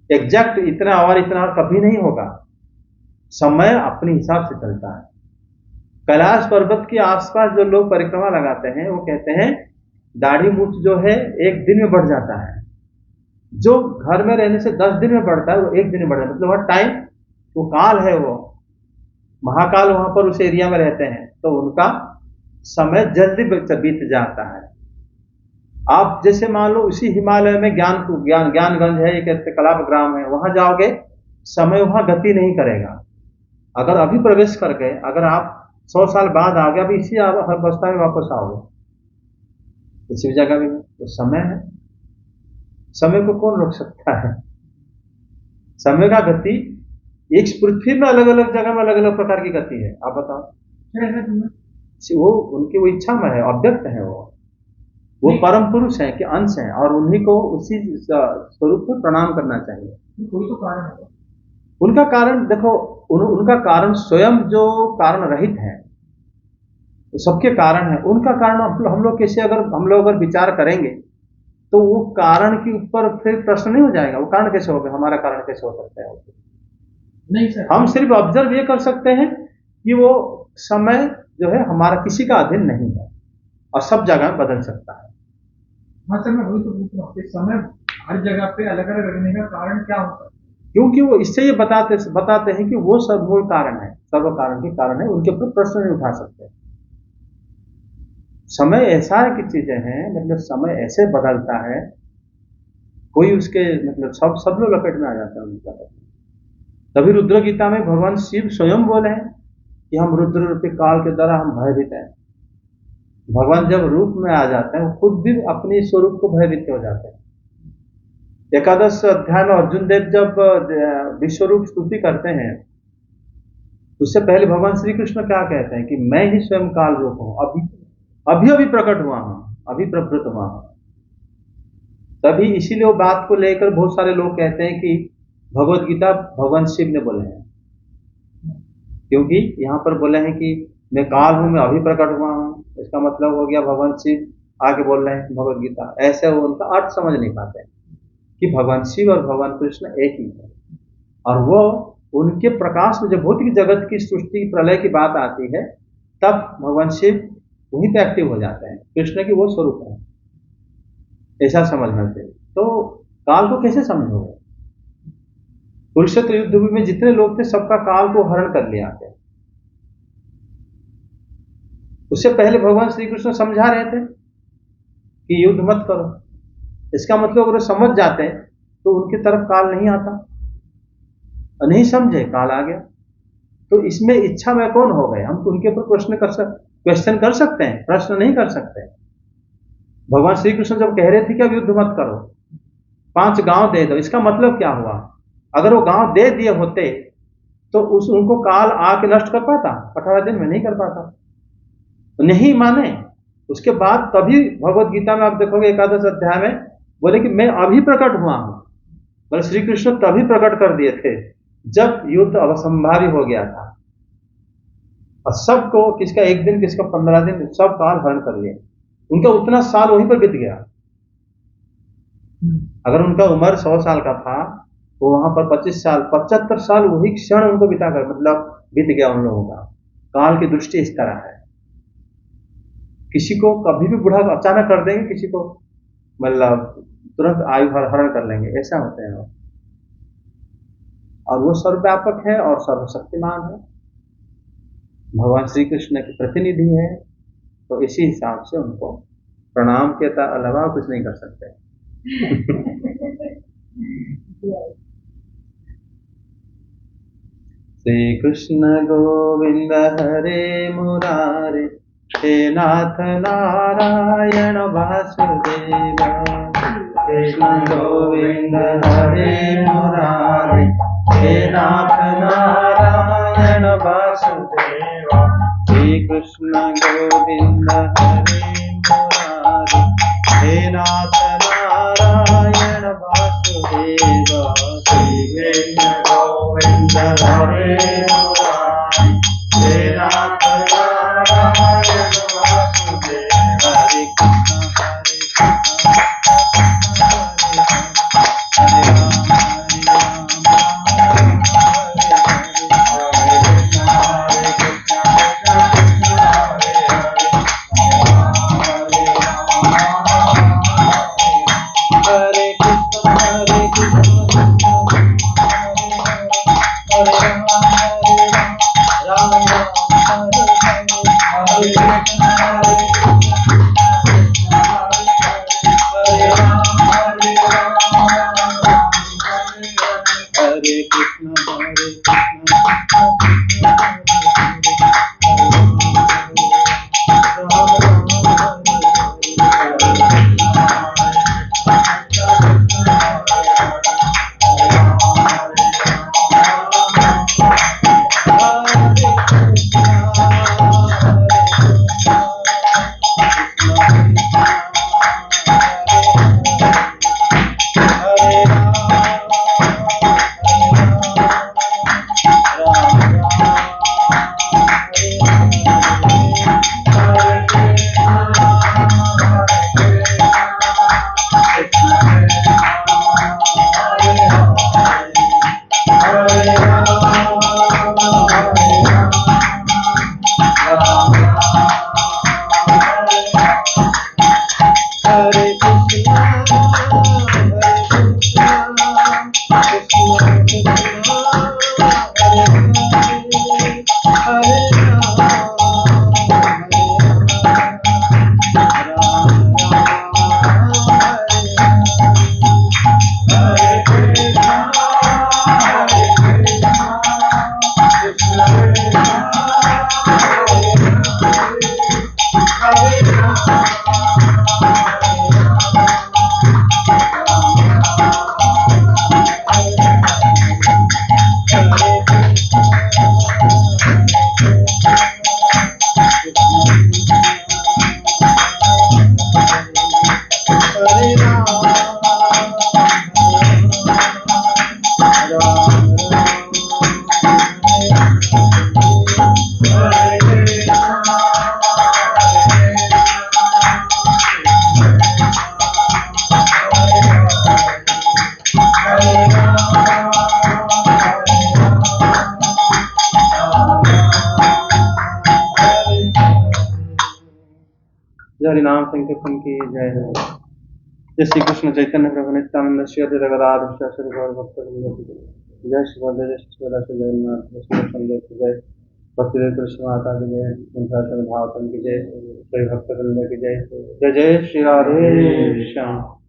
एग्जैक्ट इतना आवर कभी नहीं होगा। समय अपने हिसाब से चलता है। कैलाश पर्वत के आसपास जो लोग परिक्रमा लगाते हैं, वो कहते हैं दाढ़ी मूछ जो है 1 दिन में बढ़ जाता है, जो घर में रहने से 10 दिन में बढ़ता है वो 1 दिन में बढ़ जाता है। मतलब वह टाइम, वो काल है, वो महाकाल वहां पर उस एरिया में रहते हैं, तो उनका समय जल्दी बीत जाता है। आप जैसे मान लो उसी हिमालय में ज्ञानगंज है, एक कलाप ग्राम है, वहां जाओगे, समय वहां गति नहीं करेगा। अगर अभी प्रवेश कर गए, अगर आप 100 साल बाद आ गए, अभी इसी अवस्था में वापस आओगे, किसी भी जगह में, तो समय है। समय को कौन रोक सकता है? समय का गति एक पृथ्वी में अलग अलग जगह में अलग अलग प्रकार की गति है। आप बताओ, वो उनकी वो इच्छा में है, अव्यक्त है वो परम पुरुष है कि अंश है, और उन्हीं को उसी स्वरूप में प्रणाम करना चाहिए। कोई तो कारण है उनका कारण देखो, उनका कारण स्वयं जो कारण रहित है, सबके कारण है। उनका कारण हम लोग कैसे, अगर हम लोग अगर विचार करेंगे तो वो कारण के ऊपर फिर प्रश्न नहीं हो जाएगा, वो कारण कैसे हो गया, हमारा कारण कैसे हो सकता है? नहीं सर, हम सिर्फ ऑब्जर्व ये कर सकते हैं कि वो समय जो है हमारा किसी का अधीन नहीं है और सब जगह बदल सकता है। हाँ सर, मैं वही तो पूछ रहा हूँ कि समय हर जगह पे अलग अलग रखने का कारण क्या होता है? क्योंकि वो इससे ये बताते हैं कि वो सब मूल कारण है, सर्व कारण के कारण है, उनके ऊपर प्रश्न नहीं उठा सकते। समय ऐसा है कि चीजें हैं, मतलब समय ऐसे बदलता है, कोई उसके मतलब सब लोग लपेट में आ जाता है उनका। तभी रुद्र गीता में भगवान शिव स्वयं बोले हैं कि हम रुद्र रूपी काल के द्वारा हम भयभीत हैं। भगवान जब रूप में आ जाते हैं, खुद भी अपने स्वरूप को भयभीत हो जाते हैं। एकादश अध्याय में अर्जुन देव जब विश्वरूप स्तुति करते हैं, उससे पहले भगवान श्री कृष्ण क्या कहते हैं कि मैं ही स्वयं काल रूप हूं, अभी प्रकट हुआ हूं, अभी प्रवृत्त हुआ हूं। तभी इसीलिए वो बात को लेकर बहुत सारे लोग कहते हैं कि भगवत गीता भगवान शिव ने बोले हैं, क्योंकि यहाँ पर बोले हैं कि मैं काल हूं, मैं अभी प्रकट हुआ हूं। इसका मतलब हो गया भगवान शिव आके बोल रहे हैं भगवत गीता। ऐसे वो उनका अर्थ समझ नहीं पाते कि भगवान शिव और भगवान कृष्ण एक ही है, और वो उनके प्रकाश में जब भौतिक जगत की सृष्टि प्रलय की बात आती है, तब भगवान शिव वहीं पे एक्टिव हो जाते हैं, कृष्ण की वो स्वरूप है। ऐसा समझना चाहिए। तो काल को कैसे समझोगे? कुरुक्षेत्र युद्ध में जितने लोग थे सबका काल को हरण कर लिया गया। उससे पहले भगवान श्री कृष्ण समझा रहे थे कि युद्ध मत करो। इसका मतलब अगर समझ जाते तो उनकी तरफ काल नहीं आता, और नहीं समझे काल आ गया। तो इसमें इच्छा में कौन हो गए? हम उनके ऊपर क्वेश्चन कर सकते हैं, प्रश्न नहीं कर सकते। भगवान श्री कृष्ण जब कह रहे थे कि अब युद्ध मत करो, 5 गांव दे दो, इसका मतलब क्या हुआ? अगर वो गांव दे दिए होते तो उनको काल आके नष्ट कर पाता? 18 दिन में नहीं कर पाता। तो नहीं माने। उसके बाद तभी भगवत गीता में आप देखोगे एकादश अध्याय में बोले कि मैं अभी प्रकट हुआ हूं। बोले श्री कृष्ण तभी प्रकट कर दिए थे जब युद्ध असंभावी हो गया था, और सबको, किसका 1 दिन, किसका 15 दिन, सब काल हरण कर लिए। उनका उतना साल वहीं पर बीत गया। अगर उनका उम्र 100 साल का था तो वहां पर 25 साल, 75 साल वही क्षण उनको बिताकर मतलब बीत गया उन लोगों का। काल की दृष्टि इस तरह है, किसी को कभी भी बूढ़ा अचानक कर देंगे, किसी को मतलब तुरंत आयु हरण कर लेंगे, ऐसा होते हैं। और वो सर्वव्यापक है और सर्वशक्तिमान है, भगवान श्री कृष्ण के प्रतिनिधि है। तो इसी हिसाब से उनको प्रणाम के अलावा कुछ नहीं कर सकते। श्री कृष्ण गोविंद हरे मुरारे, हे नाथ नारायण वासुदेव। कृष्ण गोविंद हरे मुरारे, हे नाथ नारायण वासुदेव। श्री कृष्ण गोविंद हरे मुरारे, हे नाथ नारायण वासुदेव। श्री कृष्ण गोविंद हरे मुरारे, हे नाथ नारायण वासुदेव। हरे कृष्ण हरे राम हरि नाम संकीर्तन की जय हो। जय श्री कृष्ण चैतन्य प्रभु नित्यानंद श्री अद्वैत गदाधर श्री गौर भक्तवृंद की जय। जय श्री बलदेव जय श्री सुभद्रा श्री जगन्नाथ जय श्री संजय की जय। भक्तिदेव कृष्ण माता की जय। भावतन की जय। श्री भक्तवृंद की जय। जय जय श्री राधे श्याम।